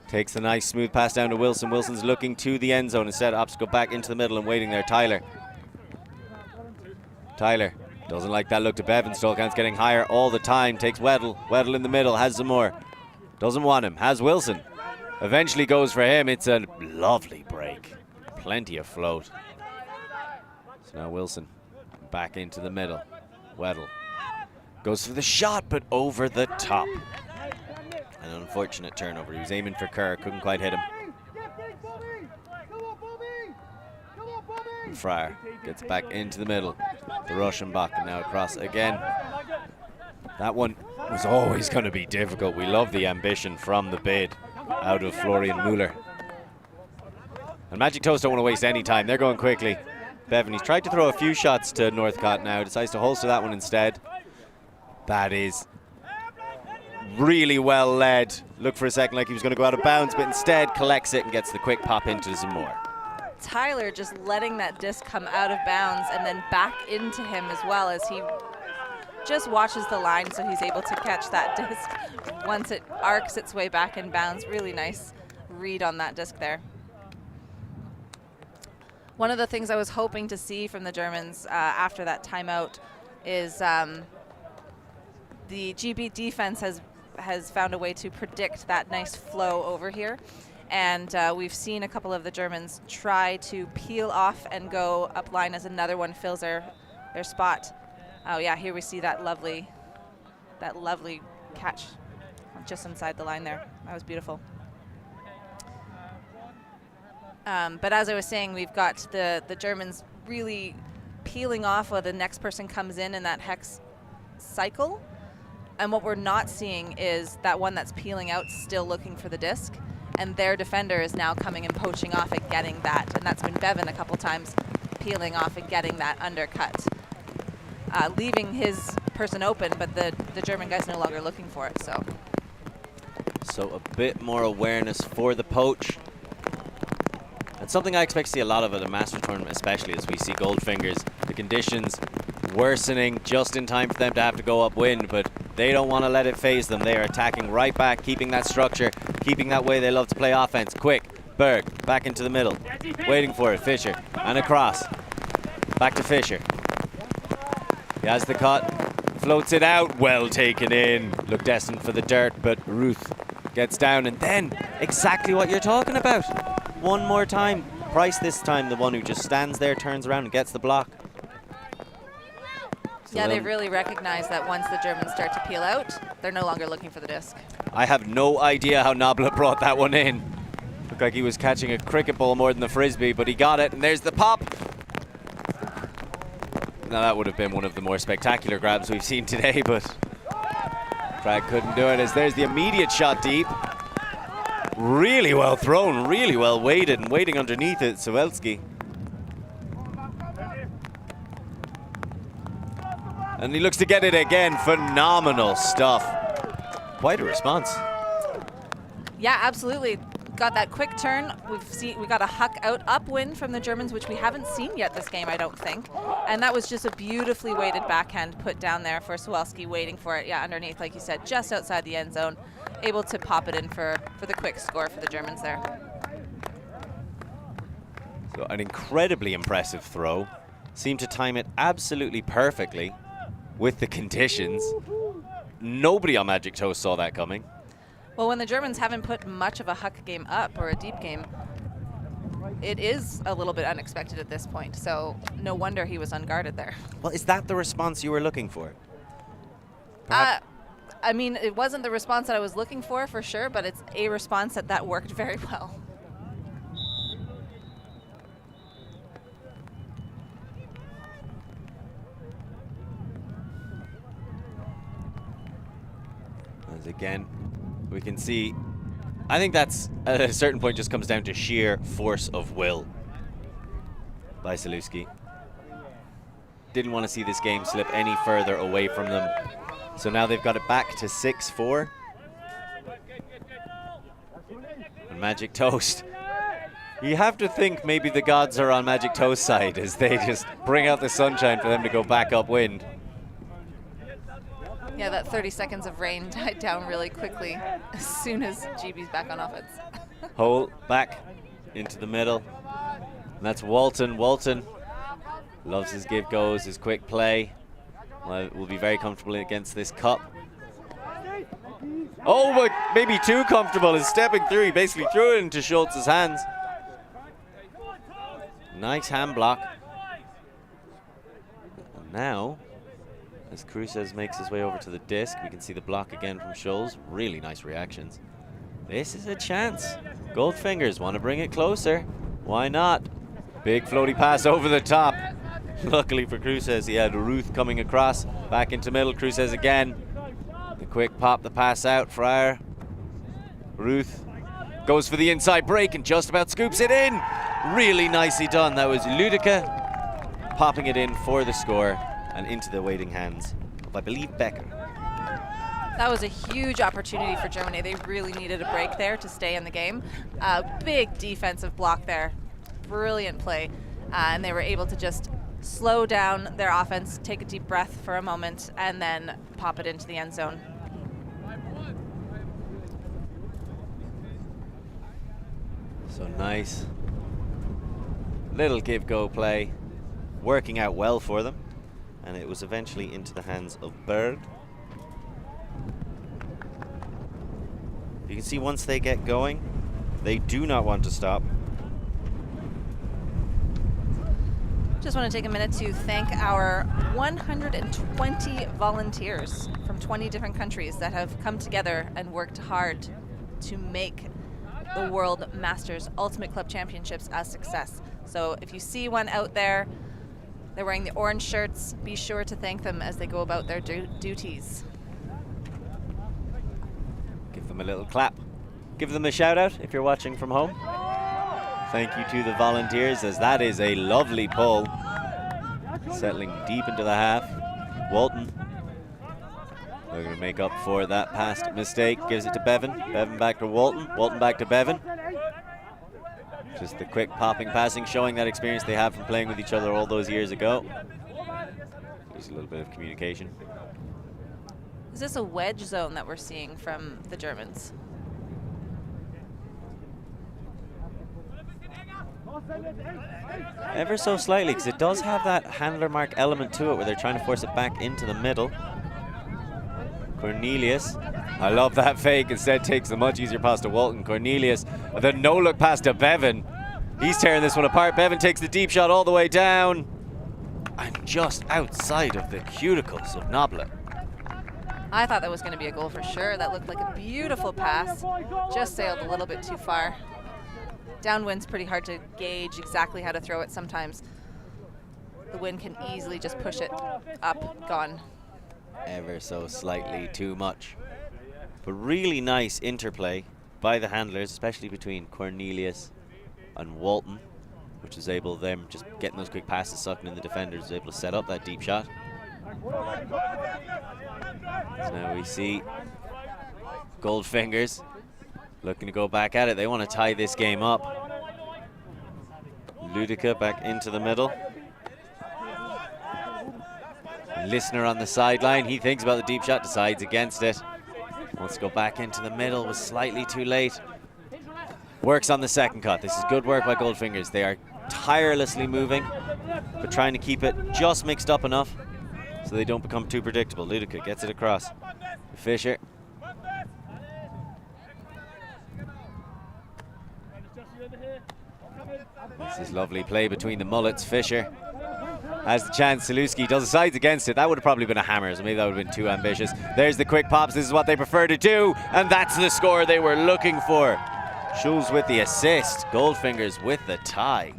Takes the nice smooth pass down to Wilson. Wilson's looking to the end zone. Instead, opts go back into the middle and waiting there. Tyler doesn't like that look to Bevan. Stolkhan's getting higher all the time. Takes Weddle. Weddle in the middle. Has some more. Doesn't want him. Has Wilson. Eventually goes for him. It's a lovely break. Plenty of float. So now Wilson back into the middle. Weddle goes for the shot, but over the top. An unfortunate turnover. He was aiming for Kerr, couldn't quite hit him. And Fryer gets back into the middle. The Russian back and now across again. That one was always going to be difficult. We love the ambition from the bid out of Florian Müller. And Magic Toast don't want to waste any time. They're going quickly. Bevan, he's tried to throw a few shots to Northcott now. Decides to holster that one instead. That is really well led. Looked for a second like he was going to go out of bounds, but instead collects it and gets the quick pop into some more. Tyler just letting that disc come out of bounds and then back into him as well, as he just watches the line so he's able to catch that disc once it arcs its way back in bounds. Really nice read on that disc there. One of the things I was hoping to see from the Germans after that timeout is the GB defense has found a way to predict that nice flow over here. And we've seen a couple of the Germans try to peel off and go up line as another one fills their spot. Oh yeah, here we see that lovely catch just inside the line there. That was beautiful. But as I was saying, we've got the Germans really peeling off while the next person comes in that hex cycle. And what we're not seeing is that one that's peeling out still looking for the disc. And their defender is now coming and poaching off and getting that. And that's been Bevan a couple times, peeling off and getting that undercut. Leaving his person open, but the German guy's no longer looking for it. So a bit more awareness for the poach. And something I expect to see a lot of at a Masters tournament, especially as we see Goldfingers, the conditions worsening just in time for them to have to go upwind, but they don't want to let it phase them. They are attacking right back, keeping that structure, keeping that way they love to play offense. Quick, Berg, back into the middle, waiting for it, Fisher, and across. Back to Fisher. He has the cut, floats it out, well taken in. Looked destined for the dirt, but Ruth gets down, and then exactly what you're talking about. One more time. Price this time, the one who just stands there, turns around and gets the block. So yeah, they really recognize that once the Germans start to peel out, they're no longer looking for the disc. I have no idea how Nabla brought that one in. Looked like he was catching a cricket ball more than the frisbee, but he got it, and there's the pop. Now that would have been one of the more spectacular grabs we've seen today, but Brad couldn't do it, as there's the immediate shot deep. Really well thrown, really well weighted, and waiting underneath it, Sawelski. And he looks to get it again. Phenomenal stuff. Quite a response. Yeah, absolutely. Got that quick turn. We got a huck out upwind from the Germans, which we haven't seen yet this game, I don't think. And that was just a beautifully weighted backhand put down there for Sawelski, waiting for it. Yeah, underneath, like you said, just outside the end zone. Able to pop it in for the quick score for the Germans there. So an incredibly impressive throw. Seemed to time it absolutely perfectly with the conditions. Nobody on Magic Toast saw that coming. Well, when the Germans haven't put much of a huck game up or a deep game, it is a little bit unexpected at this point. So no wonder he was unguarded there. Well, is that the response you were looking for? I mean, it wasn't the response that I was looking for sure, but it's a response that worked very well. As again, we can see, I think that's at a certain point just comes down to sheer force of will by Sawelski. Didn't want to see this game slip any further away from them. So now they've got it back to 6-4. And Magic Toast. You have to think maybe the gods are on Magic Toast's side as they just bring out the sunshine for them to go back upwind. Yeah, that 30 seconds of rain died down really quickly as soon as GB's back on offense. Hole back into the middle. And that's Walton. Walton loves his give goes, his quick play. Will be very comfortable against this cup. Oh, but maybe too comfortable is stepping through. He basically threw it into Schultz's hands. Nice hand block. And now, as Cruces makes his way over to the disc, we can see the block again from Schultz. Really nice reactions. This is a chance. Goldfingers want to bring it closer. Why not? Big floaty pass over the top. Luckily for Cruces, he had Ruth coming across. Back into middle, Cruces again. The quick pop, the pass out, Fryer. Ruth goes for the inside break and just about scoops it in. Really nicely done. That was Ludica popping it in for the score and into the waiting hands of, I believe, Becker. That was a huge opportunity for Germany. They really needed a break there to stay in the game. Big defensive block there. Brilliant play. And they were able to just slow down their offense, take a deep breath for a moment, and then pop it into the end zone. So nice little give-go play, working out well for them. And it was eventually into the hands of Berg. You can see once they get going, they do not want to stop. Just want to take a minute to thank our 120 volunteers from 20 different countries that have come together and worked hard to make the World Masters Ultimate Club Championships a success. So if you see one out there, they're wearing the orange shirts, be sure to thank them as they go about their duties. Give them a little clap. Give them a shout out if you're watching from home. Thank you to the volunteers, as that is a lovely pull. Settling deep into the half. Walton looking to make up for that past mistake. Gives it to Bevan. Bevan back to Walton. Walton back to Bevan. Just the quick popping passing, showing that experience they have from playing with each other all those years ago. There's a little bit of communication. Is this a wedge zone that we're seeing from the Germans? Ever so slightly, because it does have that handler mark element to it where they're trying to force it back into the middle. Cornelius, I love that fake, instead takes the much easier pass to Walton. Cornelius, the no-look pass to Bevan. He's tearing this one apart. Bevan takes the deep shot all the way down. And just outside of the cuticles of Noblet. I thought that was going to be a goal for sure. That looked like a beautiful pass. Just sailed a little bit too far. Downwind's pretty hard to gauge exactly how to throw it sometimes. The wind can easily just push it up, gone. Ever so slightly too much. But really nice interplay by the handlers, especially between Cornelius and Walton, which is able, them just getting those quick passes, sucking in the defenders, is able to set up that deep shot. So now we see Goldfingers looking to go back at it. They want to tie this game up. Ludica back into the middle. Listener on the sideline, he thinks about the deep shot, decides against it. Wants to go back into the middle, was slightly too late. Works on the second cut. This is good work by Goldfingers. They are tirelessly moving, but trying to keep it just mixed up enough so they don't become too predictable. Ludica gets it across. Fisher. This is lovely play between the mullets. Fisher has the chance. Saluski does decides against it. That would have probably been a hammer, so maybe that would have been too ambitious. There's the quick pops. This is what they prefer to do, and that's the score they were looking for. Schulz with the assist. Goldfingers with the tie.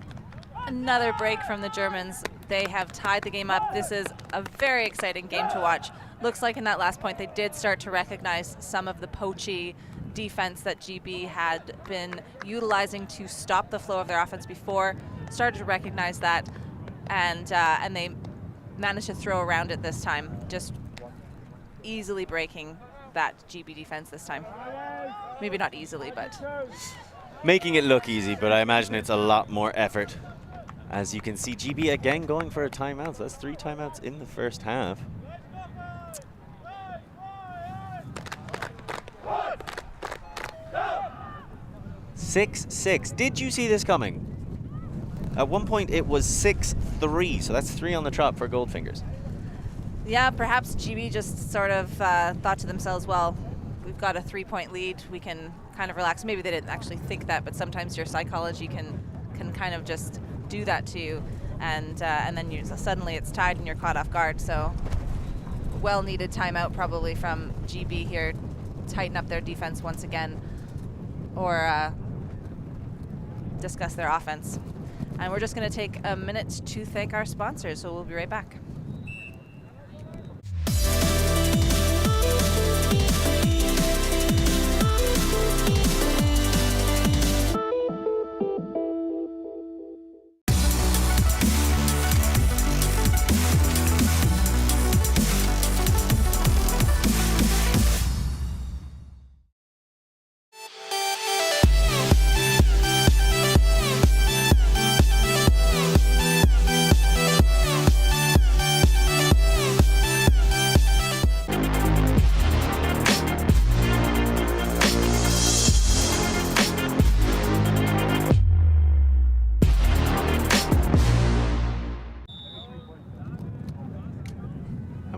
Another break from the Germans. They have tied the game up. This is a very exciting game to watch. Looks like in that last point they did start to recognize some of the poachy defense that GB had been utilizing to stop the flow of their offense before. Started to recognize that, and they managed to throw around it this time, just easily breaking that GB defense this time. Maybe not easily, but making it look easy, but I imagine it's a lot more effort. As you can see, GB again going for a timeout. So that's 3 timeouts in the first half. (6-6). Did you see this coming? At one point it was 6-3, so that's 3 on the trot for Goldfingers. yeah, perhaps GB just sort of thought to themselves, well, we've got a 3-point lead, we can kind of relax. Maybe they didn't actually think that, but sometimes your psychology can kind of just do that to you, and then suddenly it's tied and you're caught off guard. So well-needed timeout probably from GB here, tighten up their defense once again, or discuss their offense. And we're just going to take a minute to thank our sponsors, so we'll be right back.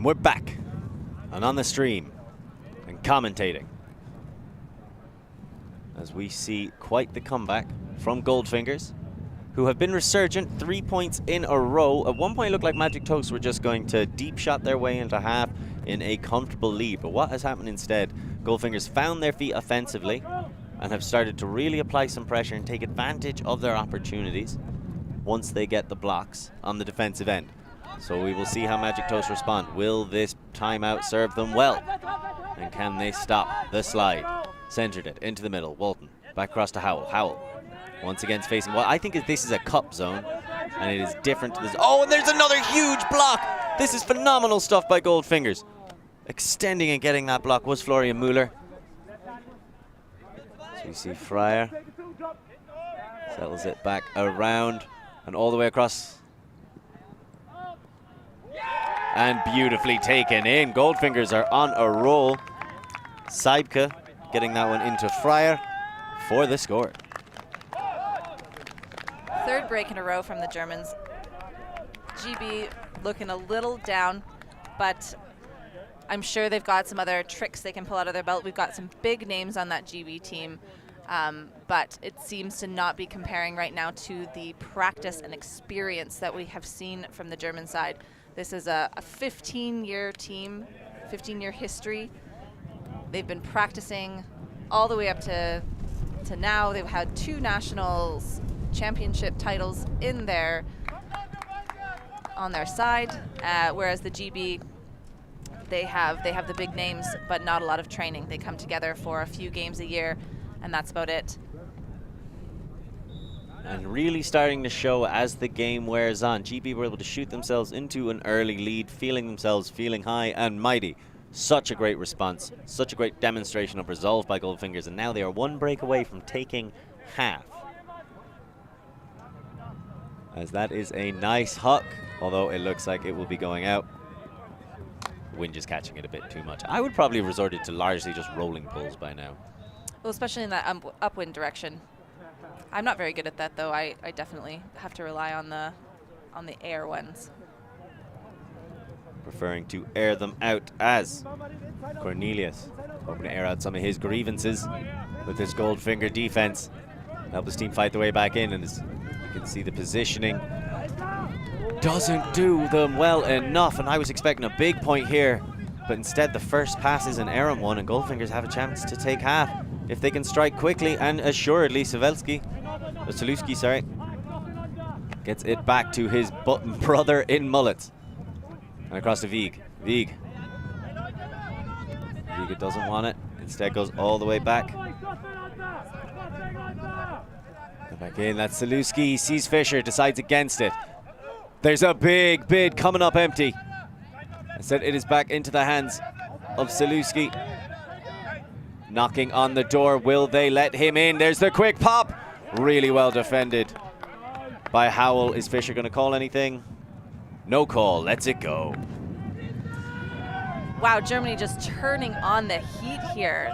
We're back and on the stream and commentating as we see quite the comeback from Goldfingers, who have been resurgent, 3 points in a row. At one point it looked like Magic Toast were just going to deep shot their way into half in a comfortable lead, but what has happened instead? Goldfingers found their feet offensively and have started to really apply some pressure and take advantage of their opportunities once they get the blocks on the defensive end. So we will see how Magic Toast respond. Will this timeout serve them well? And can they stop the slide? Centered it into the middle. Walton back across to Howell. Howell once again facing what I think this is a cup zone, and it is different to this. Oh, and there's another huge block. This is phenomenal stuff by Goldfingers. Extending and getting that block was Florian Müller. So you see Fryer settles it back around and all the way across. And beautifully taken in. Goldfingers are on a roll. Saibke getting that one into Fryer for the score. Third break in a row from the Germans. GB looking a little down, but I'm sure they've got some other tricks they can pull out of their belt. We've got some big names on that GB team, but it seems to not be comparing right now to the practice and experience that we have seen from the German side. This is a 15-year team, 15-year history. They've been practicing all the way up to now. They've had 2 nationals championship titles in on their side, whereas the GB, they have the big names, but not a lot of training. They come together for a few games a year, and that's about it. And really starting to show as the game wears on. GB were able to shoot themselves into an early lead, feeling high and mighty. Such a great response, such a great demonstration of resolve by Goldfingers, and now they are 1 break away from taking half. As that is a nice huck, although it looks like it will be going out. Wind just catching it a bit too much. I would probably have resorted to largely just rolling pulls by now. Well, especially in that upwind direction. I'm not very good at that, though. I definitely have to rely on the air ones. Preferring to air them out as Cornelius hoping to air out some of his grievances with this Goldfinger defense. Help his team fight the way back in, and as you can see, the positioning doesn't do them well enough, and I was expecting a big point here, but instead the first pass is an errant one, and Goldfingers have a chance to take half if they can strike quickly, and assuredly Saluski gets it back to his brother in mullets. And across to Vieg. Vieg doesn't want it. Instead goes all the way back. Go back in. That's Saluski. He sees Fisher. Decides against it. There's a big bid coming up empty. Instead it is back into the hands of Saluski. Knocking on the door. Will they let him in? There's the quick pop. Really well defended by Howell. Is Fisher going to call anything? No call, lets it go. Wow, Germany just turning on the heat here.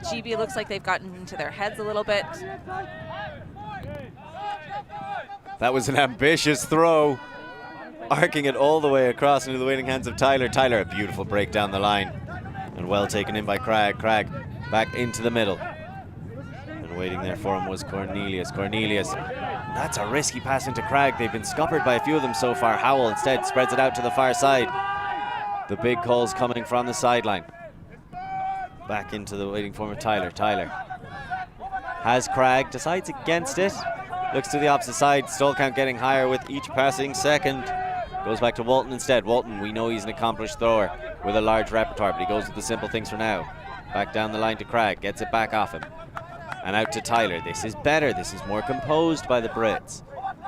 GB looks like they've gotten into their heads a little bit. That was an ambitious throw. Arcing it all the way across into the waiting hands of Tyler. Tyler, a beautiful break down the line. And well taken in by Cragg. Cragg back into the middle. And waiting there for him was Cornelius. Cornelius, that's a risky pass into Cragg. They've been scuppered by a few of them so far. Howell instead spreads it out to the far side. The big calls coming from the sideline. Back into the waiting for him of Tyler. Tyler has Cragg, decides against it. Looks to the opposite side, stall count getting higher with each passing second. Goes back to Walton instead. Walton, we know he's an accomplished thrower with a large repertoire, but he goes with the simple things for now. Back down the line to Cragg, gets it back off him. And out to Tyler. This is better, this is more composed by the Brits.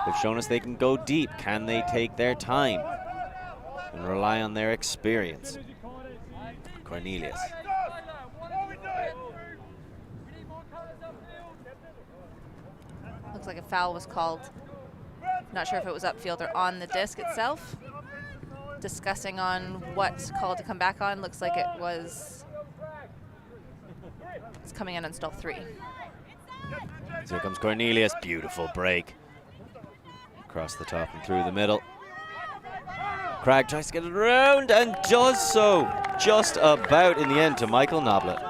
They've shown us they can go deep. Can they take their time and rely on their experience? Cornelius. Looks like a foul was called. Not sure if it was upfield or on the disc itself. Discussing on what call to come back on. Looks like it's coming in on stall 3. So here comes Cornelius. Beautiful break. Across the top and through the middle. Cragg tries to get it around and does so. Just about in the end to Michael Noblet.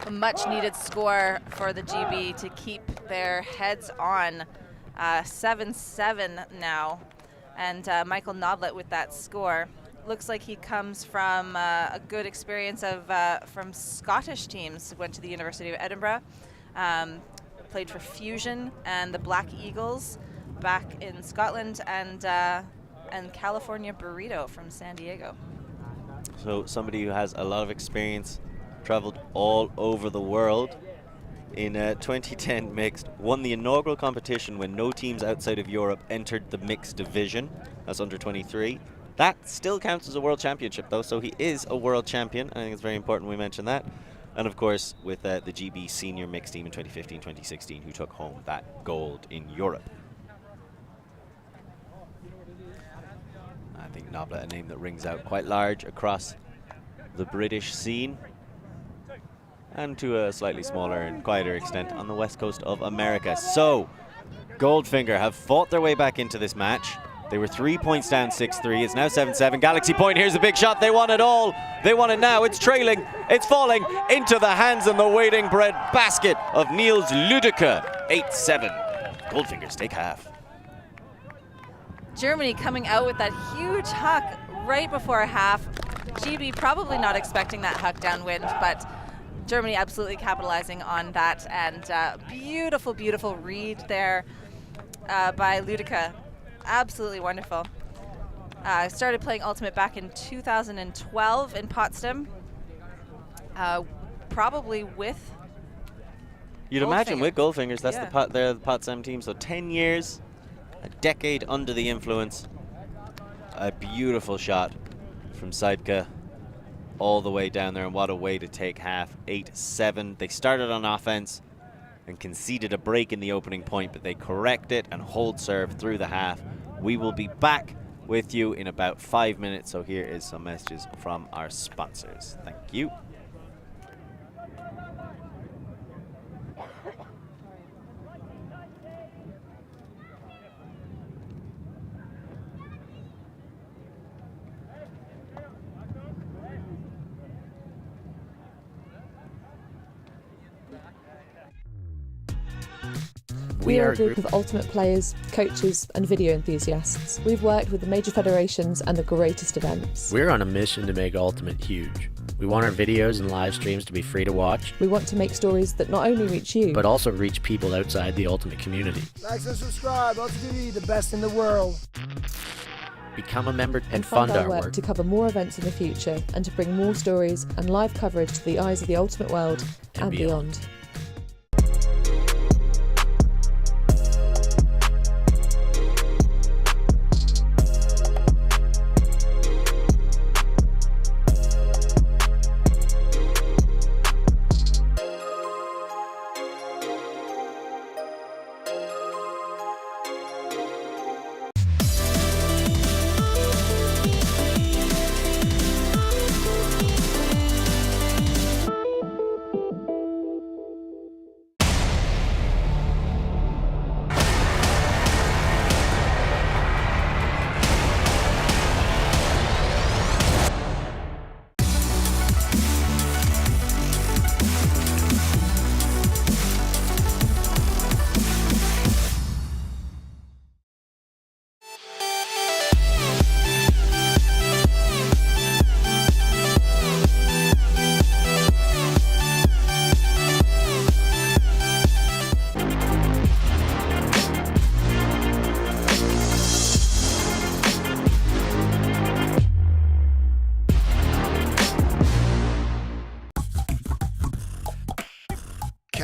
A much needed score for the GB to keep their heads on. 7-7 now. And Michael Noblet with that score. Looks like he comes from a good experience from Scottish teams. Went to the University of Edinburgh. Played for Fusion and the Black Eagles back in Scotland, and California Burrito from San Diego. So somebody who has a lot of experience, traveled all over the world. In 2010 mixed, won the inaugural competition when no teams outside of Europe entered the mixed division. That's under 23. That still counts as a world championship though, so he is a world champion. I think it's very important we mention that. And of course with the GB senior mixed team in 2015-2016 who took home that gold in Europe. I think Noblet, a name that rings out quite large across the British scene, and to a slightly smaller and quieter extent on the west coast of America. So Goldfinger have fought their way back into this match. They were 3 points down, 6-3. It's now 7-7. Galaxy Point, here's a big shot. They want it all. They want it now. It's trailing. It's falling into the hands and the waiting bread basket of Niels Ludeker. 8-7. Goldfingers take half. Germany coming out with that huge huck right before half. GB probably not expecting that huck downwind, but Germany absolutely capitalizing on that. And beautiful, beautiful read there by Ludeker. Absolutely wonderful. Started playing Ultimate back in 2012 in Potsdam. Probably with You'd imagine with Goldfingers, that's yeah. They're the Potsdam team. So 10 years, a decade under the influence. A beautiful shot from Seidke all the way down there, and what a way to take half. 8-7. They started on offense and conceded a break in the opening point, but they correct it and hold serve through the half. We will be back with you in about 5 minutes, so here is some messages from our sponsors. Thank you. We are a group of ultimate players, coaches and video enthusiasts. We've worked with the major federations and the greatest events. We're on a mission to make Ultimate huge. We want our videos and live streams to be free to watch. We want to make stories that not only reach you, but also reach people outside the Ultimate community. Like and subscribe, Ultimate TV, the best in the world. Become a member and fund our work to cover more events in the future and to bring more stories and live coverage to the eyes of the Ultimate world and beyond.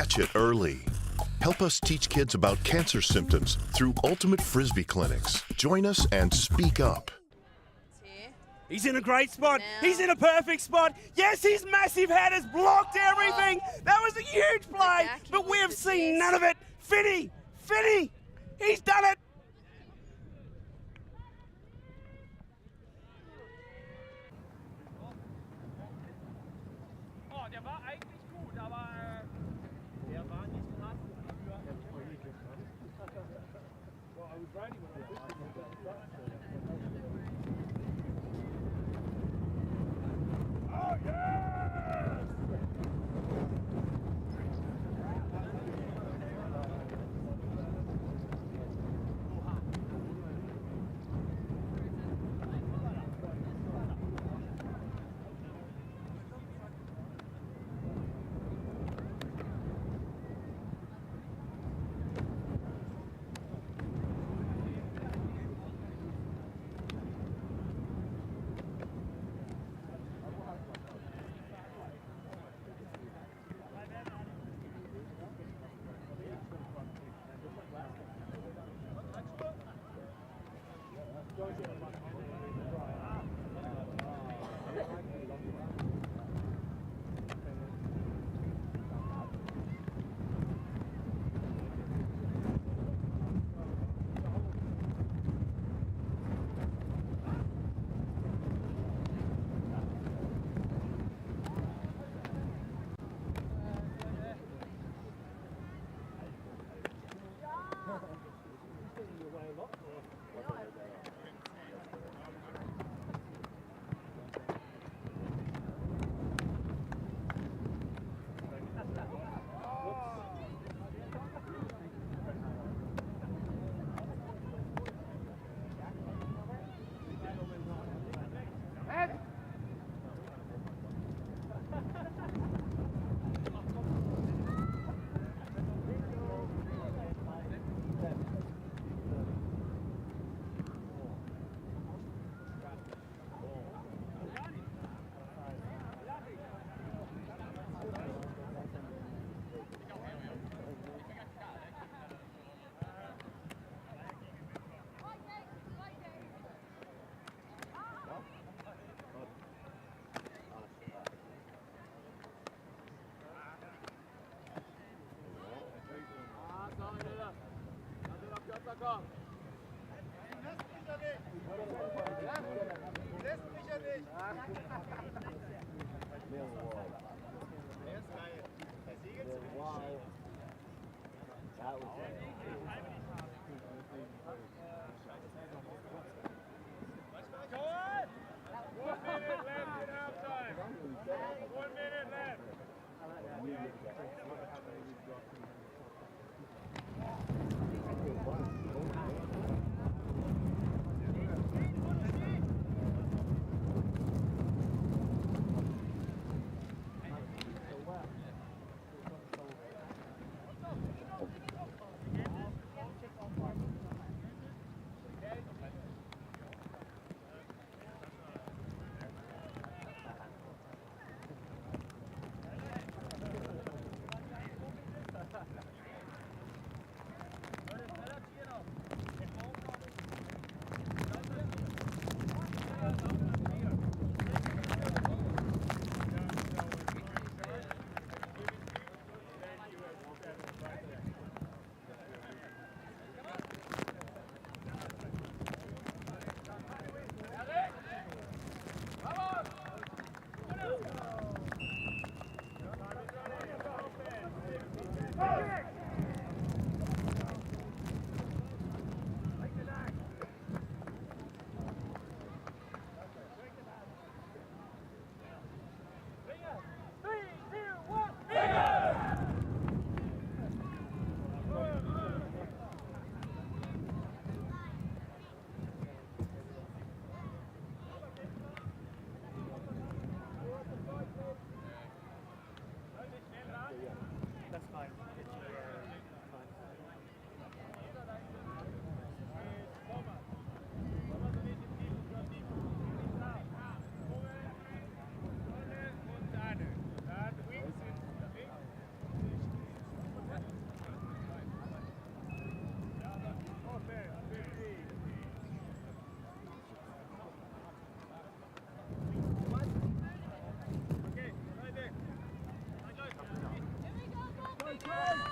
Catch it early. Help us teach kids about cancer symptoms through Ultimate Frisbee clinics. Join us and speak up. He's in a great spot. He's in a perfect spot. Yes, his massive head has blocked everything. That was a huge play, but we have seen none of it. Finny, he's done it.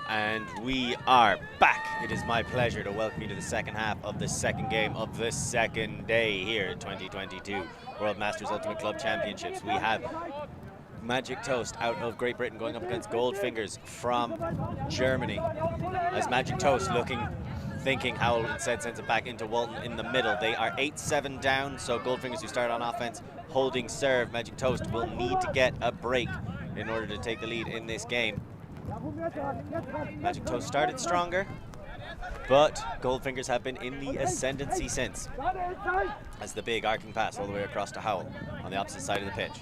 And we are back. It is my pleasure to welcome you to the second half of the second game of the second day here at 2022 World Masters Ultimate Club Championships. We have Magic Toast out of Great Britain going up against Goldfingers from Germany. As Magic Toast thinking Howell instead sends it back into Walton in the middle. They are 8-7 down, so Goldfingers, who start on offense holding serve, Magic Toast will need to get a break in order to take the lead in this game. Magic Toast started stronger, but Goldfingers have been in the ascendancy since. As the big arcing pass all the way across to Howell on the opposite side of the pitch.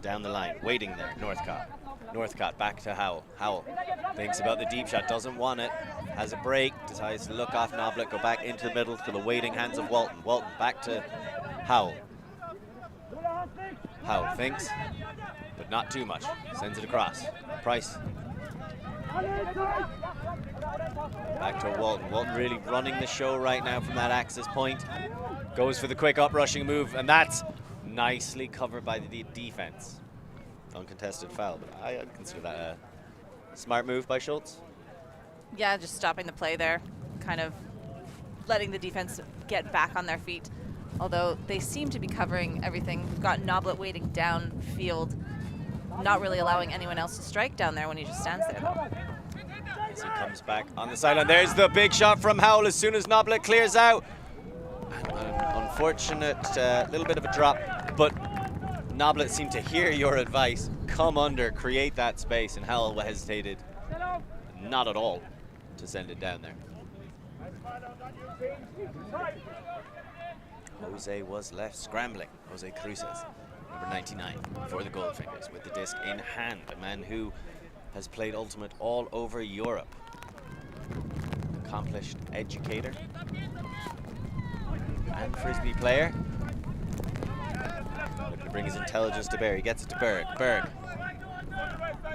Down the line, waiting there, Northcott. Northcott back to Howell. Howell thinks about the deep shot, doesn't want it, has a break, decides to look off Noblet, go back into the middle to the waiting hands of Walton. Walton back to Howell. Howell thinks, but not too much. Sends it across. Price. Back to Walton. Walton really running the show right now from that access point. Goes for the quick uprushing move, and that's nicely covered by the defense. Uncontested foul, but I consider that a smart move by Schultz. Yeah, just stopping the play there, kind of letting the defense get back on their feet. Although they seem to be covering everything. We've got Noblet waiting downfield, not really allowing anyone else to strike down there when he just stands there, though. As he comes back on the sideline, there's the big shot from Howell as soon as Noblet clears out. An unfortunate little bit of a drop, but Noblet seemed to hear your advice. Come under, create that space, and Howell hesitated not at all to send it down there. Jose was left scrambling. Jose Cruces, number 99 for the Goldfingers, with the disc in hand. A man who has played Ultimate all over Europe. Accomplished educator and Frisbee player. Looking to bring his intelligence to bear. He gets it to Berg. Berg.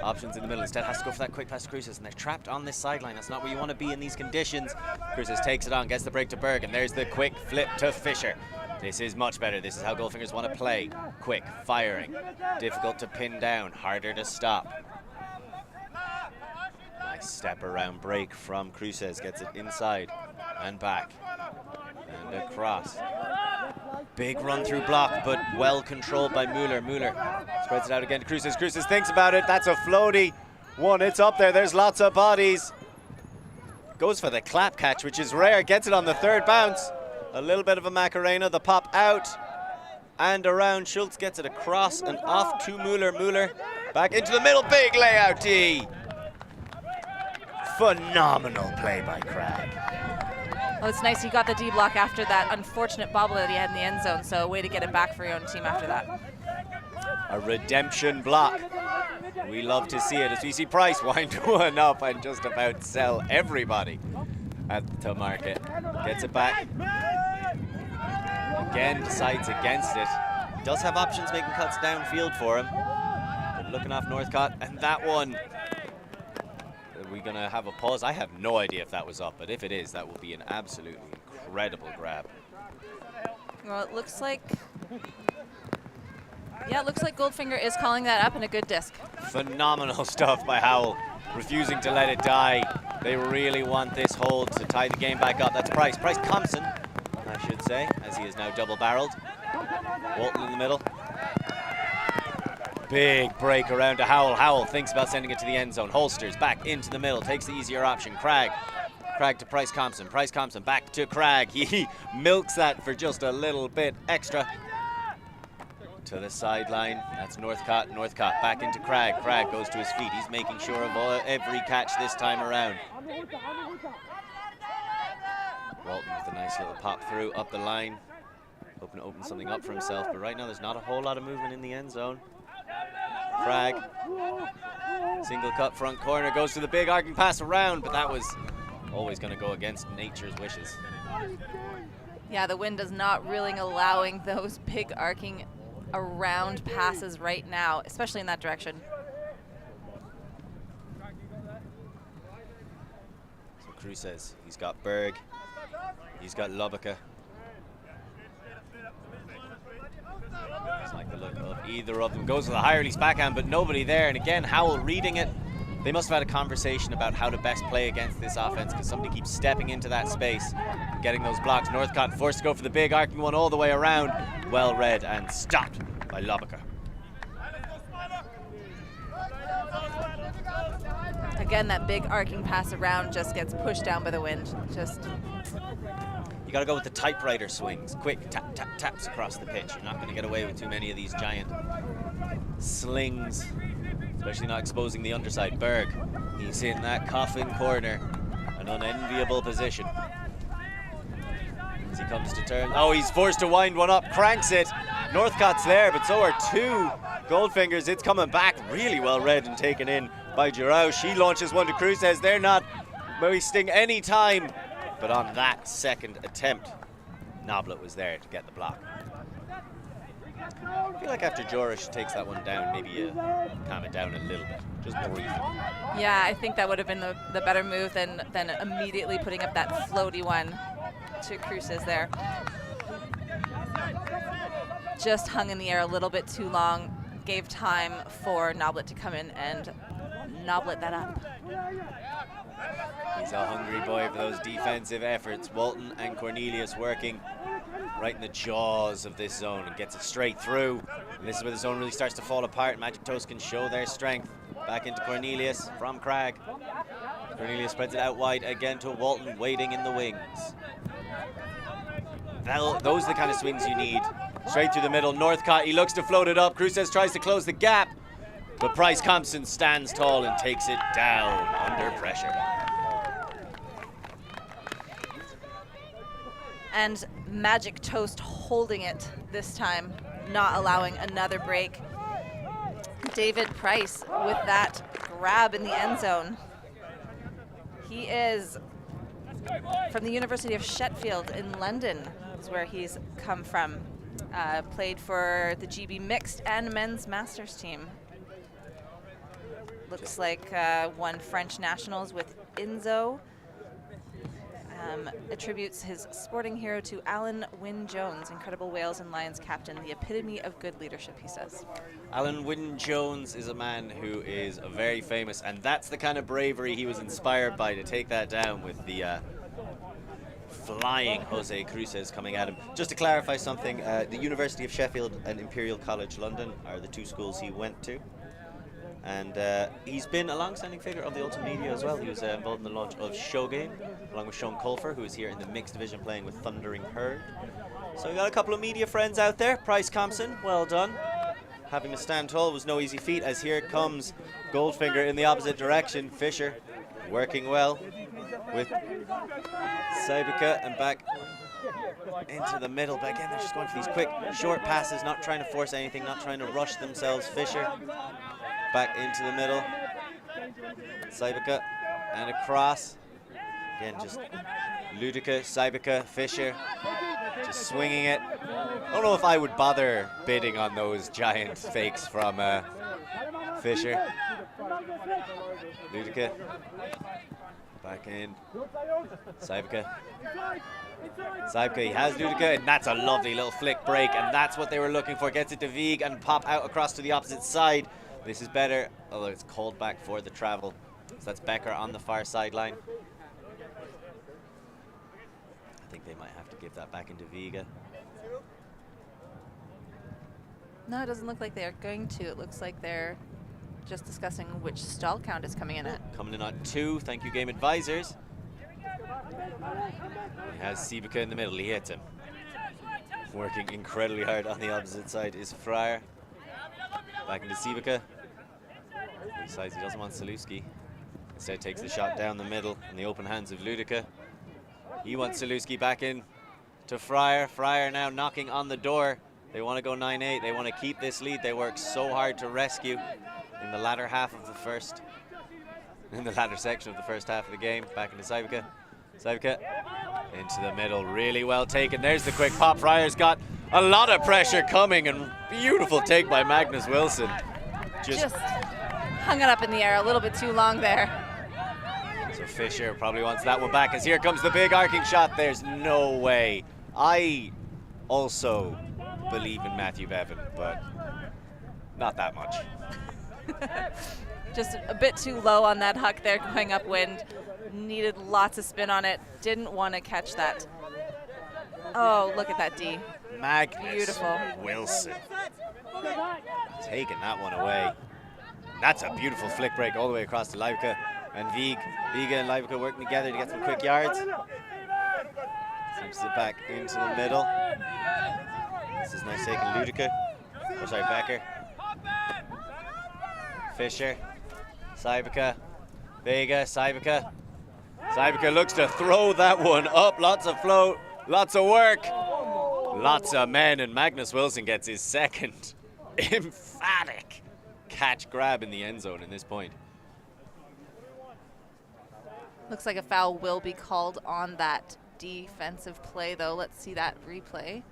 Options in the middle. Instead has to go for that quick pass to Cruces, and they're trapped on this sideline. That's not where you want to be in these conditions. Cruces takes it on, gets the break to Berg, and there's the quick flip to Fisher. This is much better. This is how Goldfingers want to play. Quick, firing. Difficult to pin down, harder to stop. Nice step around break from Cruces. Gets it inside and back. And across. Big run through block, but well controlled by Müller. Müller spreads it out again to Cruces. Cruces thinks about it. That's a floaty one. It's up there. There's lots of bodies. Goes for the clap catch, which is rare. Gets it on the third bounce. A little bit of a Macarena. The pop out and around. Schultz gets it across and off to Müller. Müller back into the middle. Big layout D. Phenomenal play by Cragg. Oh, it's nice he got the D block after that unfortunate bobble that he had in the end zone, so a way to get it back for your own team after that. A redemption block. We love to see it as we see Price wind one up and just about sell everybody at the market. Gets it back. Again, decides against it. Does have options making cuts downfield for him. But looking off Northcott, and that one. Are we going to have a pause? I have no idea if that was up, but if it is, that will be an absolutely incredible grab. Well, it looks like, yeah, it looks like Goldfinger is calling that up, and a good disc. Phenomenal stuff by Howell, refusing to let it die. They really want this hold to tie the game back up. That's Price. Price Thompson, I should say, as he is now double-barreled. Walton in the middle. Big break around to Howell. Howell thinks about sending it to the end zone. Holsters back into the middle. Takes the easier option. Cragg. Cragg to Price Thompson. Price Thompson back to Cragg. He milks that for just a little bit extra. To the sideline. That's Northcott. Northcott back into Cragg. Cragg goes to his feet. He's making sure of every catch this time around. Walton with a nice little pop through up the line. Hoping to open something up for himself. But right now there's not a whole lot of movement in the end zone. Cragg, single cut front corner, goes to the big arcing pass around, but that was always going to go against nature's wishes. Yeah, the wind is not really allowing those big arcing around passes right now, especially in that direction. So Cruz says he's got Berg, he's got Lubbock. Doesn't like the look of either of them. Goes for the high release backhand, but nobody there. And again, Howell reading it They must have had a conversation about how to best play against this offense, because somebody keeps stepping into that space and getting those blocks. Northcott forced to go for the big arcing one all the way around. Well read and stopped by Lobaka. Again, that big arcing pass around just gets pushed down by the wind. You got to go with the typewriter swings. Quick tap, tap, taps across the pitch. You're not going to get away with too many of these giant slings, especially not exposing the underside. Berg, he's in that coffin corner, an unenviable position. As he comes to turn, oh, he's forced to wind one up, cranks it. Northcott's there, but so are two Goldfingers. It's coming back, really well read and taken in by Giroux. She launches one to Cruces. They're not wasting any time, but on that second attempt, Noblet was there to get the block. I feel like after Jorish takes that one down, maybe you calm it down a little bit, just briefly. Yeah, I think that would have been the better move than immediately putting up that floaty one to Cruces there. Just hung in the air a little bit too long, gave time for Noblet to come in and Noblet that up. He's a hungry boy for those defensive efforts. Walton and Cornelius working right in the jaws of this zone and gets it straight through. And this is where the zone really starts to fall apart. Magic Toast can show their strength. Back into Cornelius from Cragg. Cornelius spreads it out wide again to Walton, waiting in the wings. Those are the kind of swings you need. Straight through the middle. Northcott, he looks to float it up. Cruces tries to close the gap, but Bryce Compson stands tall and takes it down under pressure. And Magic Toast holding it this time, not allowing another break. David Price with that grab in the end zone. He is from the University of Sheffield in London, is where he's come from. Played for the GB mixed and men's masters team. Looks like won French nationals with Inzo. Attributes his sporting hero to Alan Wynne-Jones, incredible Wales and Lions captain, the epitome of good leadership, he says. Alan Wynne-Jones is a man who is very famous, and that's the kind of bravery he was inspired by to take that down with the flying Jose Cruces coming at him. Just to clarify something, the University of Sheffield and Imperial College London are the two schools he went to. And he's been a long-standing figure of the Ultimate Media as well. He was involved in the launch of Showgame, along with Sean Colfer, who is here in the mixed division playing with Thundering Herd. So we got a couple of media friends out there. Bryce Compson, well done. Having to stand tall was no easy feat, as here comes Goldfinger in the opposite direction. Fisher working well with Saibuka and back into the middle. But again, they're just going for these quick, short passes, not trying to force anything, not trying to rush themselves. Fisher back into the middle. Saibuka and across. Again, just Ludica, Saibuka, Fisher, just swinging it. I don't know if I would bother bidding on those giant fakes from Fisher. Ludica, back in. Saibuka. Saibuka, he has Ludica, and that's a lovely little flick break, and that's what they were looking for. Gets it to Vieg and pop out across to the opposite side. This is better, although it's called back for the travel. So that's Becker on the far sideline. I think they might have to give that back into Viga. No, it doesn't look like they're going to. It looks like they're just discussing which stall count is coming in at. Coming in on 2, thank you Game Advisors. He has Saibuka in the middle, he hits him. Working incredibly hard on the opposite side is Fryer. Back into Saibuka. He decides he doesn't want Saluski. Instead takes the shot down the middle in the open hands of Ludica. He wants Saluski back in to Fryer. Fryer now knocking on the door. They want to go 9-8. They want to keep this lead. They work so hard to rescue in the latter half of the first, in the latter section of the first half of the game. Back into Saibuka. Saibuka into the middle, really well taken. There's the quick pop. Fryer's got a lot of pressure coming, and beautiful take by Magnus Wilson. Just hung it up in the air a little bit too long there. So Fisher probably wants that one back, as here comes the big arcing shot. There's no way. I also believe in Matthew Bevan, but not that much. Just a bit too low on that huck there going upwind. Needed lots of spin on it. Didn't want to catch that. Oh, look at that D. Magnus Beautiful. Wilson taking that one away. That's a beautiful flick break all the way across to Leica and Viga and Leica working together to get some quick yards. Seems it back into the middle. This is nice taking Ludica. Oh, sorry, Becker. Fisher. Cybica. Vega. Cybica. Cybica looks to throw that one up. Lots of flow. Lots of work. Lots of men. And Magnus Wilson gets his second emphatic catch grab in the end zone in this point. Looks like a foul will be called on that defensive play, though. Let's see that replay.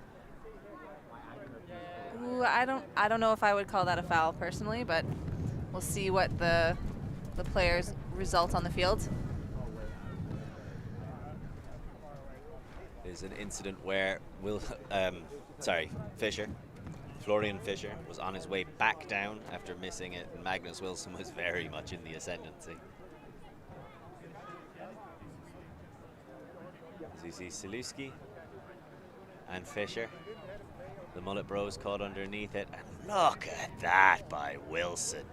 Ooh, I don't know if I would call that a foul personally, but we'll see what the players result on the field. There's an incident where Florian Fisher was on his way back down after missing it, and Magnus Wilson was very much in the ascendancy. As you see Siluski and Fisher, the Mullet Bros caught underneath it, and look at that by Wilson.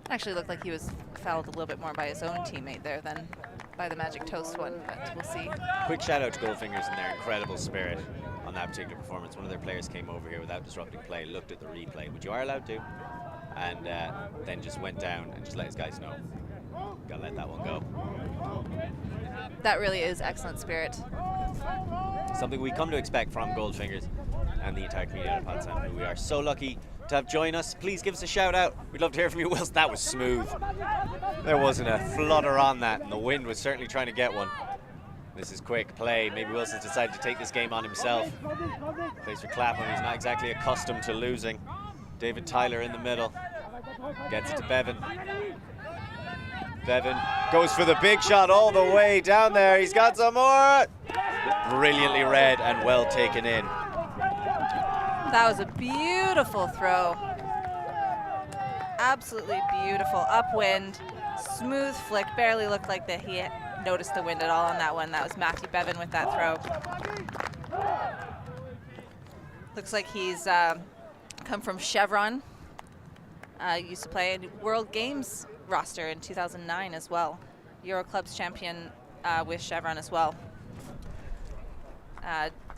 Actually looked like he was fouled a little bit more by his own teammate there than by the Magic Toast one, but we'll see. Quick shout out to Goldfingers and their incredible spirit on that particular performance. One of their players came over here without disrupting play, looked at the replay, which you are allowed to, and then just went down and just let his guys know. Gotta let that one go. That really is excellent spirit. Something we come to expect from Goldfingers and the entire community out of Potsdam, who we are so lucky to have join us. Please give us a shout out. We'd love to hear from you. Wilson, that was smooth. There wasn't a flutter on that, and the wind was certainly trying to get one. This is quick play. Maybe Wilson's decided to take this game on himself. Plays for Clapham. He's not exactly accustomed to losing. David Tyler in the middle. Gets it to Bevan. Bevan goes for the big shot all the way down there. He's got some more. Brilliantly read and well taken in. That was a beautiful throw. Absolutely beautiful. Upwind, smooth flick. Barely looked like that he noticed the wind at all on that one. That was Matthew Bevan with that throw. Looks like he's come from Chevron. Used to play in World Games roster in 2009 as well. Euro Clubs champion with Chevron as well.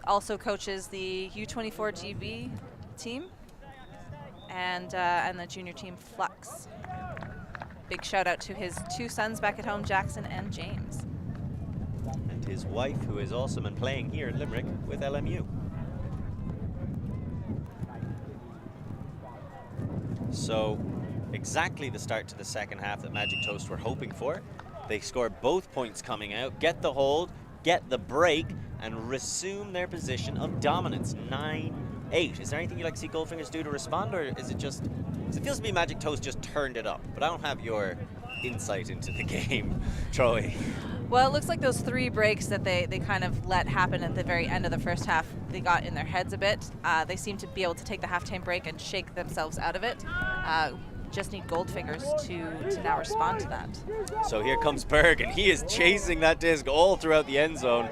Also coaches the U24 GB team and the junior team Flux. Big shout out to his two sons back at home, Jackson and James. And his wife, who is awesome and playing here in Limerick with LMU. So exactly the start to the second half that Magic Toast were hoping for. They score both points coming out, get the hold, get the break, and resume their position of dominance. 9-8. Is there anything you'd like to see Goldfingers do to respond, or is it just, because it feels to me Magic Toast just turned it up, but I don't have your insight into the game, Troy. Well, it looks like those three breaks that they kind of let happen at the very end of the first half, they got in their heads a bit. They seem to be able to take the halftime break and shake themselves out of it. Just need Goldfingers to now respond to that. So here comes Berg, and he is chasing that disc all throughout the end zone.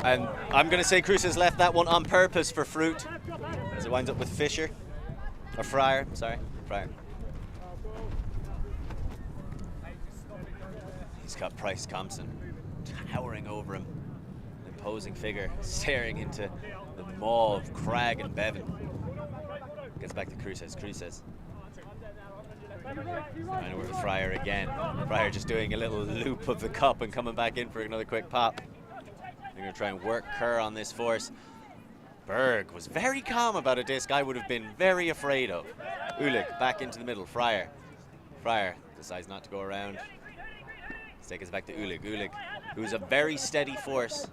And I'm going to say Cruz has left that one on purpose for fruit, as it winds up with Fisher, or Fryer, sorry, Fryer. He's got Price Thompson towering over him, an imposing figure, staring into the maw of Cragg and Bevan. Gets back to Cruzes. Trying to work with Fryer again. Fryer just doing a little loop of the cup and coming back in for another quick pop. They're going to try and work Kerr on this force. Berg was very calm about a disc I would have been very afraid of. Ulick back into the middle. Fryer decides not to go around. Take us back to Ulick. Ulick, who's a very steady force.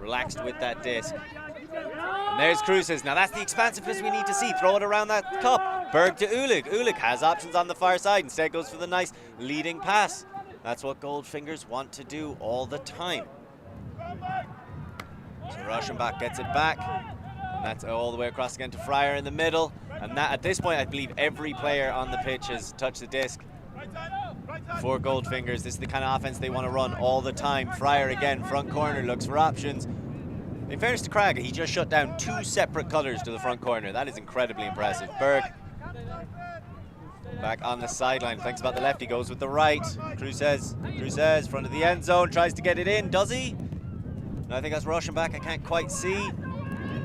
Relaxed with that disc. And there's Cruzes. Now that's the expansiveness we need to see. Throw it around that cup. Berg to Ulick. Ulick has options on the far side. Instead goes for the nice leading pass. That's what Goldfingers want to do all the time. So Rauschenbach gets it back. And that's all the way across again to Fryer in the middle. And that, at this point, I believe every player on the pitch has touched the disc for Goldfingers. This is the kind of offense they want to run all the time. Fryer again, front corner, looks for options. In fairness to Cragg, he just shut down 2 separate cutters to the front corner. That is incredibly impressive. Berg back on the sideline. Thinks about the left, he goes with the right. Cruzes, front of the end zone, tries to get it in, does he? No, I think that's rushing back, I can't quite see.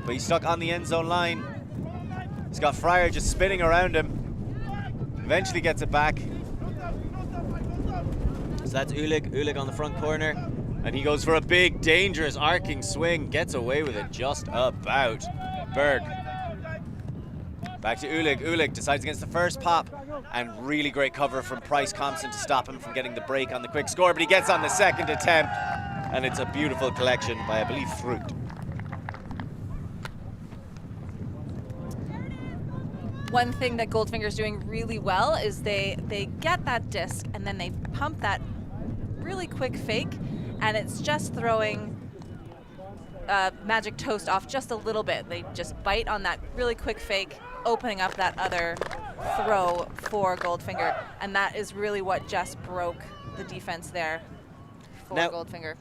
But he's stuck on the end zone line. He's got Fryer just spinning around him. Eventually gets it back. So that's Ulig on the front corner. And he goes for a big, dangerous, arcing swing. Gets away with it just about. Berg. Back to Ulig. Ulig decides against the first pop. And really great cover from Price Compson to stop him from getting the break on the quick score. But he gets on the second attempt. And it's a beautiful collection by, I believe, Fruit. One thing that Goldfinger's doing really well is they get that disc and then they pump that really quick fake, and it's just throwing Magic Toast off just a little bit. They just bite on that really quick fake, opening up that other throw for Goldfinger, and that is really what just broke the defense there for Goldfinger.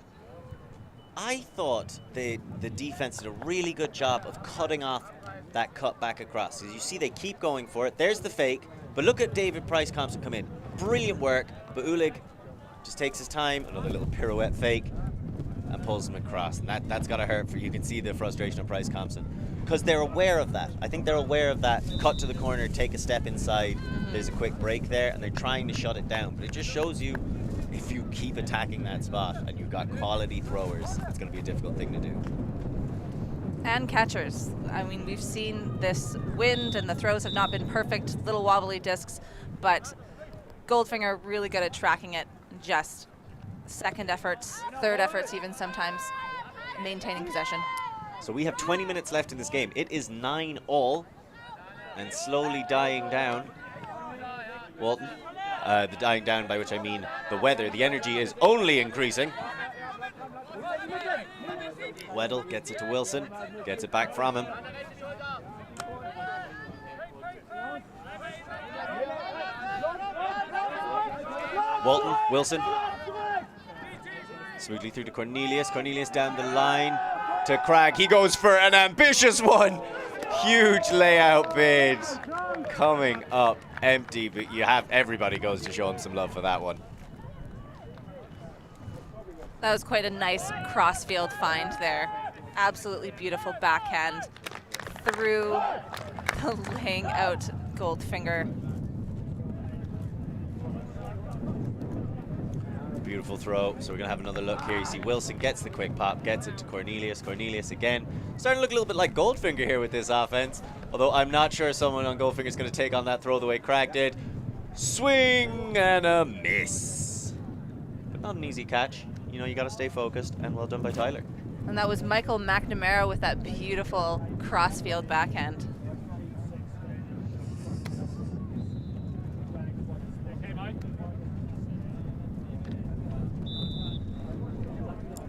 I thought the defense did a really good job of cutting off that cut back across. As you see, they keep going for it. There's the fake, but look at David Price Compson come in. Brilliant work, but Ulig just takes his time, another little pirouette fake, and pulls him across. And that's got to hurt for you. You can see the frustration of Price Compson, because they're aware of that. I think they're aware of that. Cut to the corner, take a step inside. There's a quick break there, and they're trying to shut it down. But it just shows you, if you keep attacking that spot and you've got quality throwers, it's going to be a difficult thing to do. And catchers. I mean, we've seen this wind and the throws have not been perfect, little wobbly discs, but Goldfinger really good at tracking it, just second efforts, third efforts even sometimes, maintaining possession. So we have 20 minutes left in this game. It is 9-all and slowly dying down. Walton, the dying down by which I mean the weather. The energy is only increasing. Weddle gets it to Wilson, gets it back from him. Walton, Wilson. Smoothly through to Cornelius. Cornelius down the line to Cragg. He goes for an ambitious one. Huge layout bid. Coming up empty, but you have everybody goes to show him some love for that one. That was quite a nice crossfield find there. Absolutely beautiful backhand through the laying out Goldfinger. Beautiful throw. So we're going to have another look here. You see Wilson gets the quick pop, gets it to Cornelius. Cornelius again. Starting to look a little bit like Goldfinger here with this offense. Although I'm not sure someone on Goldfinger is going to take on that throw the way Cragg did. Swing and a miss. But not an easy catch. You know, you got to stay focused, and well done by Tyler. And that was Michael McNamara with that beautiful crossfield backhand.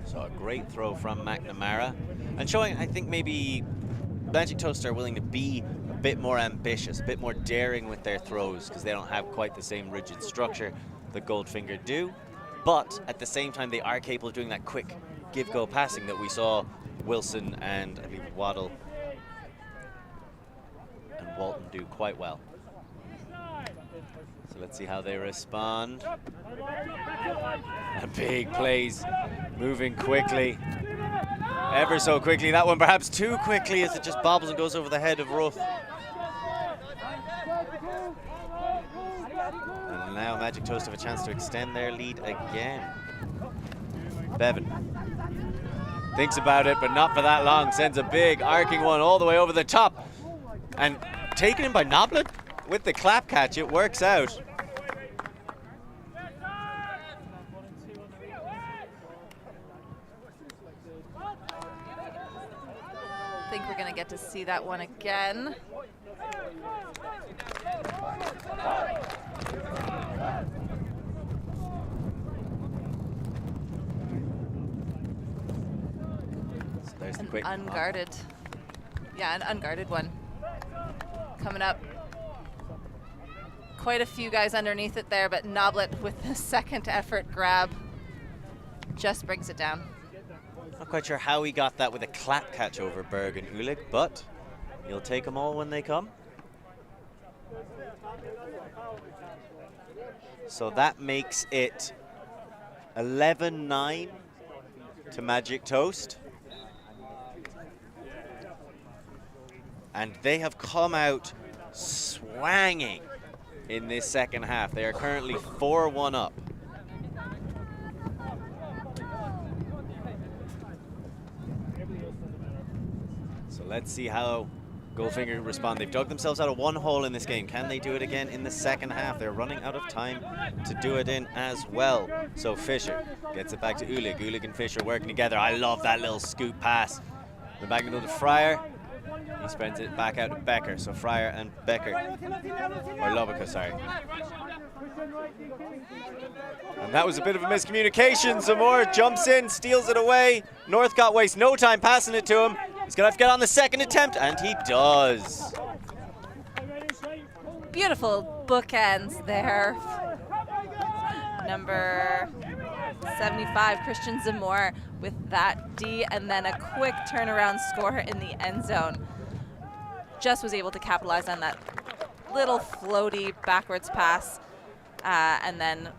So a great throw from McNamara. And showing, I think, maybe Magic Toast are willing to be a bit more ambitious, a bit more daring with their throws, because they don't have quite the same rigid structure that Goldfinger do. But at the same time, they are capable of doing that quick give-go passing that we saw Wilson and I believe Waddle and Walton do quite well. So let's see how they respond. And big plays, moving quickly, ever so quickly. That one perhaps too quickly as it just bobbles and goes over the head of Ruff. And now Magic Toast have a chance to extend their lead again. Bevan thinks about it, but not for that long. Sends a big arcing one all the way over the top. And taken in by Noblet with the clap catch. It works out. I think we're going to get to see that one again. So there's the An quick unguarded Yeah, an unguarded one. Coming up. Quite a few guys underneath it there, but Noblet with the second effort grab just brings it down. Not quite sure how he got that with a clap catch over Berg and Ulig, but he'll take them all when they come. So that makes it 11-9 to Magic Toast. And they have come out swanging in this second half. They are currently 4-1 up. So let's see how Goldfinger respond. They've dug themselves out of one hole in this game. Can they do it again in the second half? They're running out of time to do it in as well. So Fisher gets it back to Ulig. Ulig and Fisher working together. I love that little scoop pass. The back into the Fryer. He spreads it back out to Becker. So Fryer and Becker, or Lobica, sorry. And that was a bit of a miscommunication. Zamora jumps in, steals it away. Northcott wastes no time passing it to him. He's gonna have to get on the second attempt, and he does. Beautiful bookends there. Number 75, Christian Zamora with that D, and then a quick turnaround score in the end zone. Just was able to capitalize on that little floaty backwards pass, and then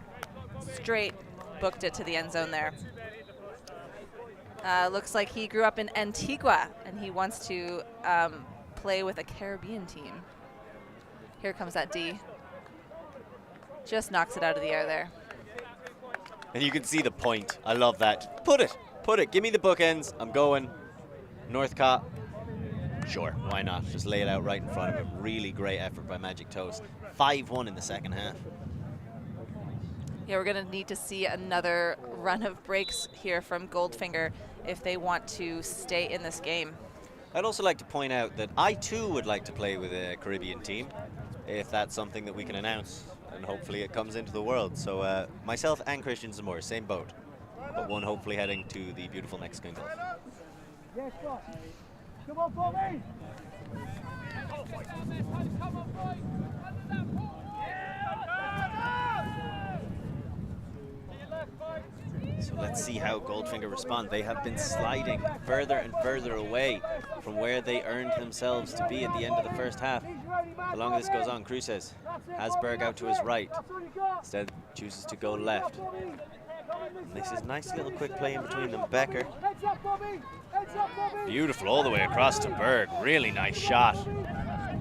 straight booked it to the end zone there. Looks like he grew up in Antigua, and he wants to play with a Caribbean team. Here comes that D. Just knocks it out of the air there. And you can see the point. I love that. Put it. Give me the bookends. I'm going. Northcott. Sure, why not? Just lay it out right in front of him. Really great effort by Magic Toast. 5-1 in the second half. Yeah, we're going to need to see another run of breaks here from Goldfinger if they want to stay in this game. I'd also like to point out that I too would like to play with a Caribbean team, if that's something that we can announce, and hopefully it comes into the world. So myself and Christian Zamora, same boat, but one hopefully heading to the beautiful Mexican Gulf. Come on, Bobby! So let's see how Goldfinger respond. They have been sliding further and further away from where they earned themselves to be at the end of the first half. The longer this goes on, Cruces has Berg out to his right. Instead chooses to go left. And this is nice little quick play in between them. Becker. Beautiful all the way across to Berg. Really nice shot.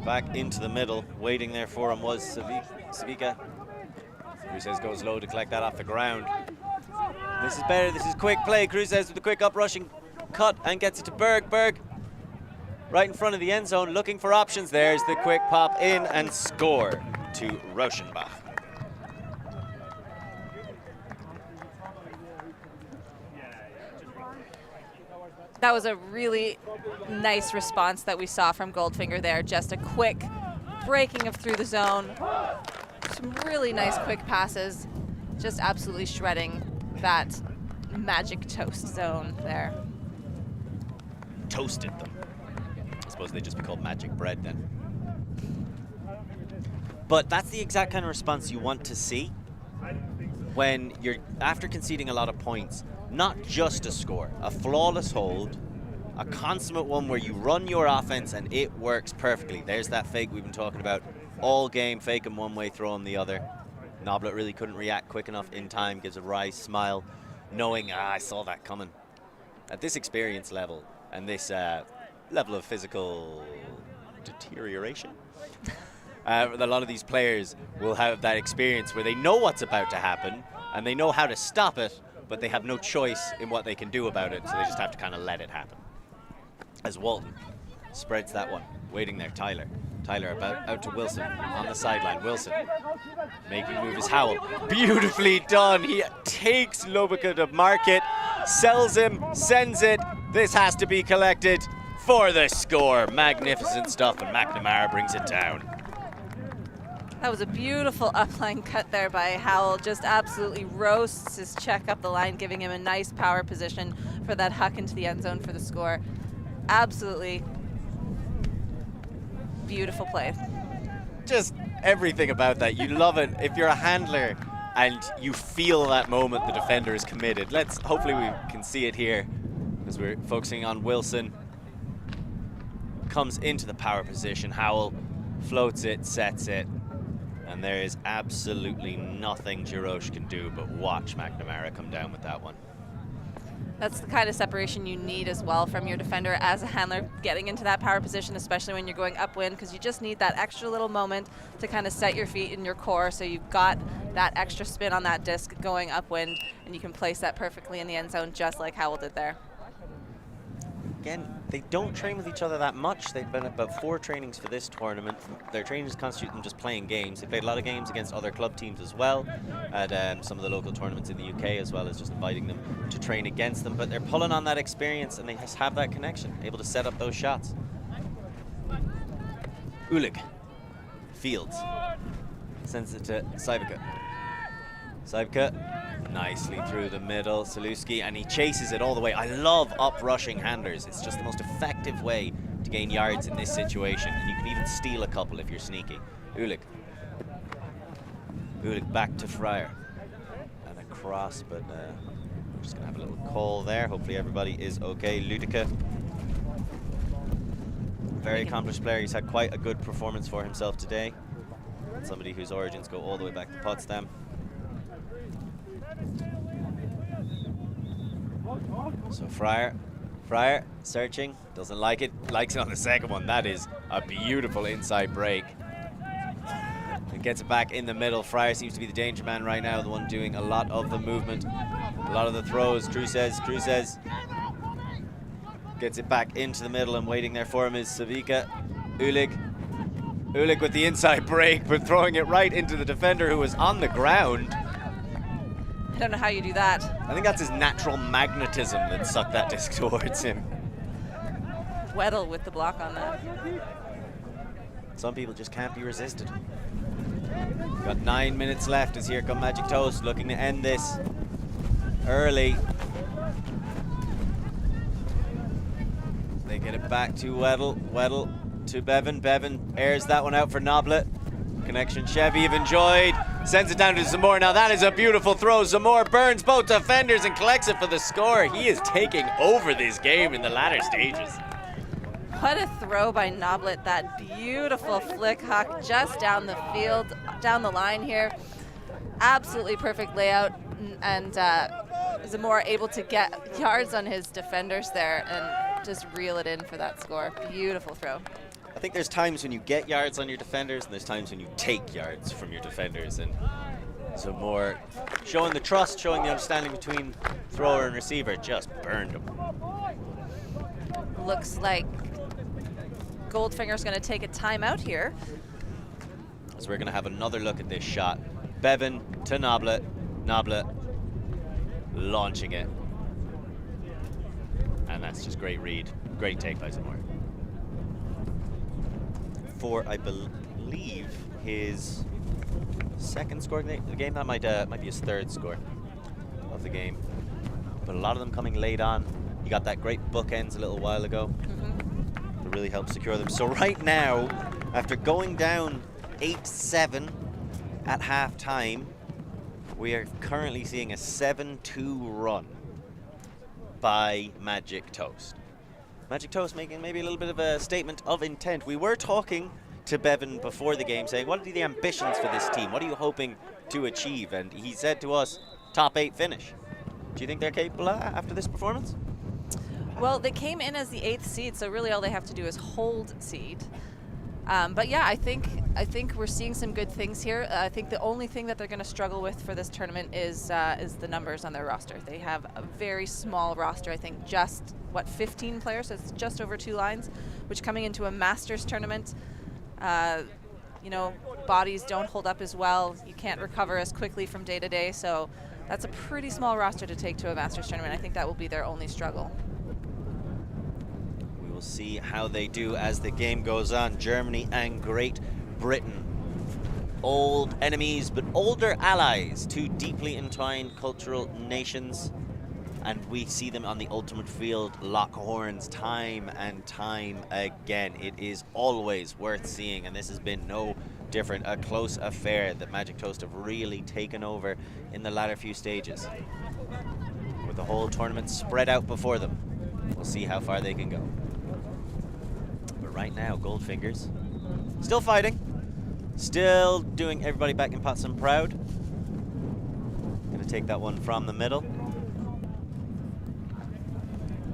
Back into the middle. Waiting there for him was Savica. Cruces goes low to collect that off the ground. This is better. This is quick play. Cruces with the quick up-rushing cut and gets it to Berg. Berg right in front of the end zone, looking for options. There's the quick pop in and score to Rauschenbach. That was a really nice response that we saw from Goldfinger there. Just a quick breaking of through the zone. Some really nice quick passes. Just absolutely shredding that Magic Toast zone there. Toasted them. I suppose they'd just be called Magic Bread then. But that's the exact kind of response you want to see when you're, after conceding a lot of points, not just a score, a flawless hold, a consummate one where you run your offense and it works perfectly. There's that fake we've been talking about all game, fake him one way, throw him the other. Noblet really couldn't react quick enough in time, gives a wry smile, knowing, I saw that coming. At this experience level and this level of physical deterioration, a lot of these players will have that experience where they know what's about to happen and they know how to stop it, but they have no choice in what they can do about it, so they just have to kind of let it happen. As Walton spreads that one, waiting there, Tyler. Tyler about out to Wilson on the sideline. Wilson making move is Howell. Beautifully done. He takes Lobica to mark it, sells him, sends it. This has to be collected for the score. Magnificent stuff, and McNamara brings it down. That was a beautiful upline cut there by Howell. Just absolutely roasts his check up the line, giving him a nice power position for that huck into the end zone for the score. Absolutely Beautiful play. Just everything about that. You love it. If you're a handler and you feel that moment the defender is committed. Hopefully we can see it here as we're focusing on Wilson. Comes into the power position. Howell floats it, sets it. And there is absolutely nothing Girosh can do but watch McNamara come down with that one. That's the kind of separation you need as well from your defender as a handler, getting into that power position, especially when you're going upwind, because you just need that extra little moment to kind of set your feet in your core, so you've got that extra spin on that disc going upwind, and you can place that perfectly in the end zone, just like Howell did there. Again, they don't train with each other that much. They've been about 4 trainings for this tournament. Their trainings constitute them just playing games. They played a lot of games against other club teams as well at some of the local tournaments in the UK, as well as just inviting them to train against them. But they're pulling on that experience, and they just have that connection, able to set up those shots. Ulig. Fields. Sends it to Sajvika. Sajvika. Nicely through the middle, Saluski, and he chases it all the way. I love up-rushing handlers. It's just the most effective way to gain yards in this situation, and you can even steal a couple if you're sneaky. Ulig. Ulig back to Fryer. And across, but we're just going to have a little call there. Hopefully everybody is okay. Ludica. Very accomplished player. He's had quite a good performance for himself today. Somebody whose origins go all the way back to Potsdam. So Fryer searching, doesn't like it, likes it on the second one. That is a beautiful inside break. And gets it back in the middle. Fryer seems to be the danger man right now, the one doing a lot of the movement, a lot of the throws. Cruzes gets it back into the middle, and waiting there for him is Sajvika. Ulig with the inside break, but throwing it right into the defender who was on the ground. I don't know how you do that. I think that's his natural magnetism that sucked that disc towards him. Weddle with the block on that. Some people just can't be resisted. Got 9 minutes left as here come Magic Toast looking to end this early. They get it back to Weddle. Weddle to Bevan. Bevan airs that one out for Noblet. Connection Chevy have enjoyed. Sends it down to Zamor. Now that is a beautiful throw. Zamor burns both defenders and collects it for the score. He is taking over this game in the latter stages. What a throw by Noblet. That beautiful flick huck just down the field, down the line here. Absolutely perfect layout. And Zamor able to get yards on his defenders there and just reel it in for that score. Beautiful throw. I think there's times when you get yards on your defenders, and there's times when you take yards from your defenders. And Zamor showing the trust, showing the understanding between thrower and receiver, just burned him. Looks like Goldfinger's going to take a timeout here. So we're going to have another look at this shot. Bevan to Noblet. Noblet launching it. And that's just great read. Great take by Zamor. For, I believe, his second score of the game. That might be his third score of the game. But a lot of them coming late on. He got that great bookends a little while ago. To really help secure them. So right now, after going down 8-7 at halftime, we are currently seeing a 7-2 run by Magic Toast. Magic Toast making maybe a little bit of a statement of intent. We were talking to Bevan before the game saying, what are the ambitions for this team? What are you hoping to achieve? And he said to us, top 8 finish. Do you think they're capable of that after this performance? Well, they came in as the 8th seed, so really all they have to do is hold seed. But yeah, I think we're seeing some good things here. I think the only thing that they're going to struggle with for this tournament is the numbers on their roster. They have a very small roster. I think just 15 players. So it's just over 2 lines, which coming into a Masters tournament, you know, bodies don't hold up as well. You can't recover as quickly from day to day. So that's a pretty small roster to take to a Masters tournament. I think that will be their only struggle. We'll see how they do as the game goes on. Germany and Great Britain. Old enemies, but older allies. 2 deeply entwined cultural nations. and we see them on the ultimate field lock horns time and time again. It is always worth seeing, and this has been no different. A close affair that Magic Toast have really taken over in the latter few stages, with the whole tournament spread out before them. We'll see how far they can go. But right now, Goldfingers still fighting, still doing everybody back in Potsdam proud. Gonna take that one from the middle.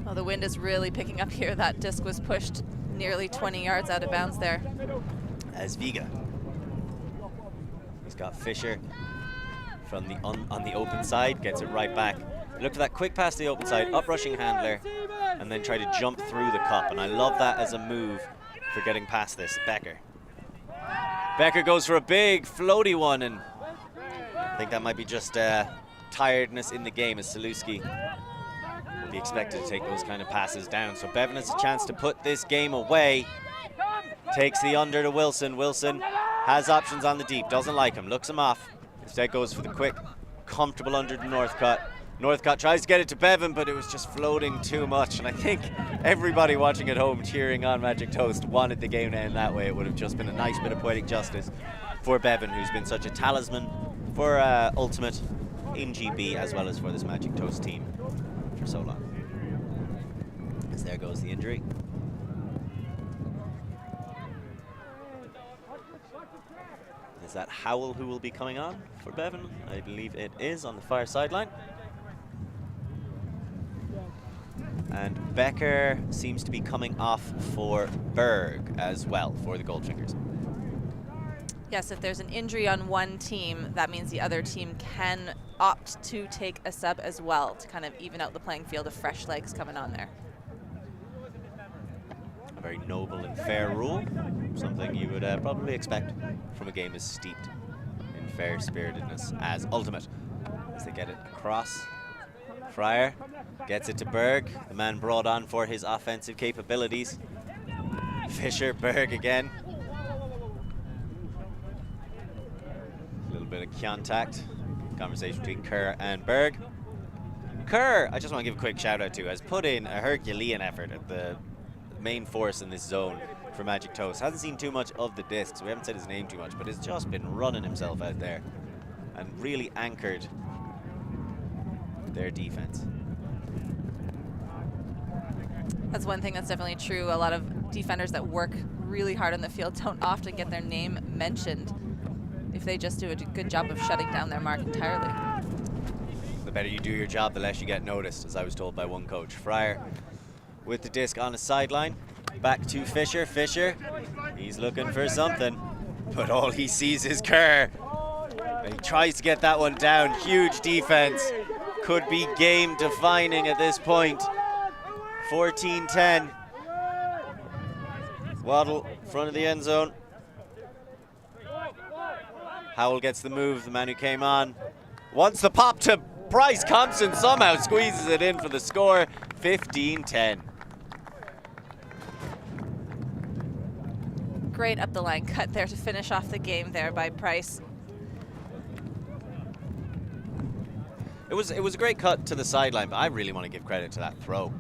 Oh, the wind is really picking up here. That disc was pushed nearly 20 yards out of bounds there. As Viga, he's got Fisher from the on the open side, gets it right back. Look for that quick pass to the open side, up-rushing handler, and then try to jump through the cup. And I love that as a move for getting past this. Becker. Becker goes for a big floaty one, and I think that might be just tiredness in the game, as Saluski will be expected to take those kind of passes down. So Bevan has a chance to put this game away. Takes the under to Wilson. Wilson has options on the deep, doesn't like him, looks him off. Instead goes for the quick, comfortable under to Northcutt. Northcutt tries to get it to Bevan, but it was just floating too much. And I think everybody watching at home cheering on Magic Toast wanted the game to end that way. It would have just been a nice bit of poetic justice for Bevan, who's been such a talisman for Ultimate in GB, as well as for this Magic Toast team for so long. As there goes the injury. Is that Howell who will be coming on for Bevan? I believe it is, on the far sideline. And Becker seems to be coming off for Berg as well for the Goldfingers. Yes, if there's an injury on one team, that means the other team can opt to take a sub as well to kind of even out the playing field of fresh legs coming on there. A very noble and fair rule, something you would probably expect from a game as steeped in fair-spiritedness as Ultimate. As they get it across, Fryer gets it to Berg, the man brought on for his offensive capabilities. Fisher, Berg again. A little bit of contact. Conversation between Kerr and Berg. Kerr, I just want to give a quick shout out to, has put in a Herculean effort at the main force in this zone for Magic Toast. Hasn't seen too much of the discs. We haven't said his name too much, but has just been running himself out there and really anchored their defense. That's one thing that's definitely true. A lot of defenders that work really hard on the field don't often get their name mentioned if they just do a good job of shutting down their mark entirely. The better you do your job, the less you get noticed, as I was told by one coach. Fryer with the disc on his sideline. Back to Fisher. Fisher, he's looking for something, but all he sees is Kerr. And he tries to get that one down. Huge defense. Could be game defining at this point. 14-10. Waddle, front of the end zone. Howell gets the move, the man who came on. Wants the pop to Bryce Compson, somehow squeezes it in for the score. 15-10. Great up the line cut there to finish off the game there by Price. It was a great cut to the sideline, but I really want to give credit to that throw.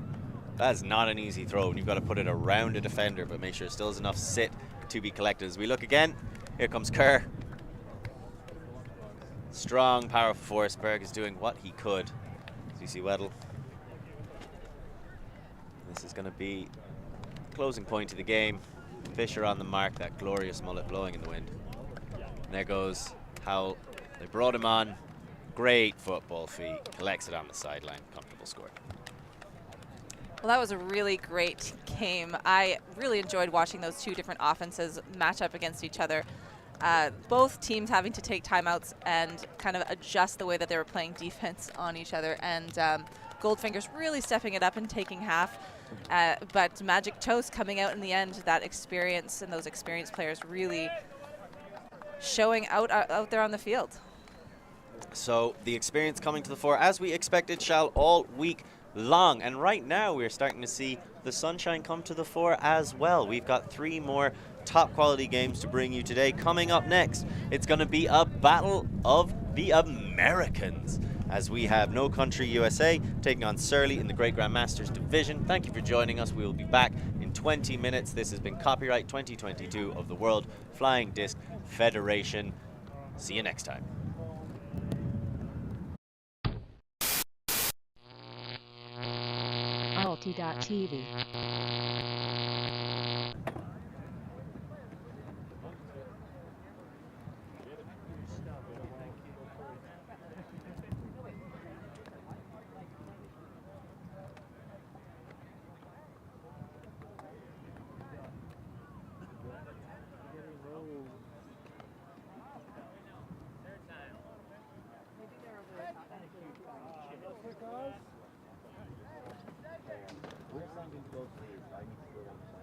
That is not an easy throw, and you've got to put it around a defender, but make sure it still has enough sit to be collected. As we look again, here comes Kerr. Strong, powerful force. Berg is doing what he could. As you see Weddle. This is going to be the closing point of the game. Fisher on the mark, that glorious mullet blowing in the wind. And there goes Howell. They brought him on. Great football feet. Collects it on the sideline. Comfortable score. Well, that was a really great game. I really enjoyed watching those two different offenses match up against each other. Both teams having to take timeouts and kind of adjust the way that they were playing defense on each other. And Goldfingers really stepping it up and taking half. But Magic Toast coming out in the end, that experience and those experienced players really showing out there on the field. So the experience coming to the fore, as we expected, shall all week long. And right now we're starting to see the sunshine come to the fore as well. We've got 3 more top quality games to bring you today. Coming up next, it's going to be a battle of the Americans as we have No Country USA taking on Surly in the Great Grandmasters division. Thank you for joining us. We will be back in 20 minutes. This has been Copyright 2022 of the World Flying Disc Federation. See you next time. Alti.tv. We're sending Goldfingers. I need to go on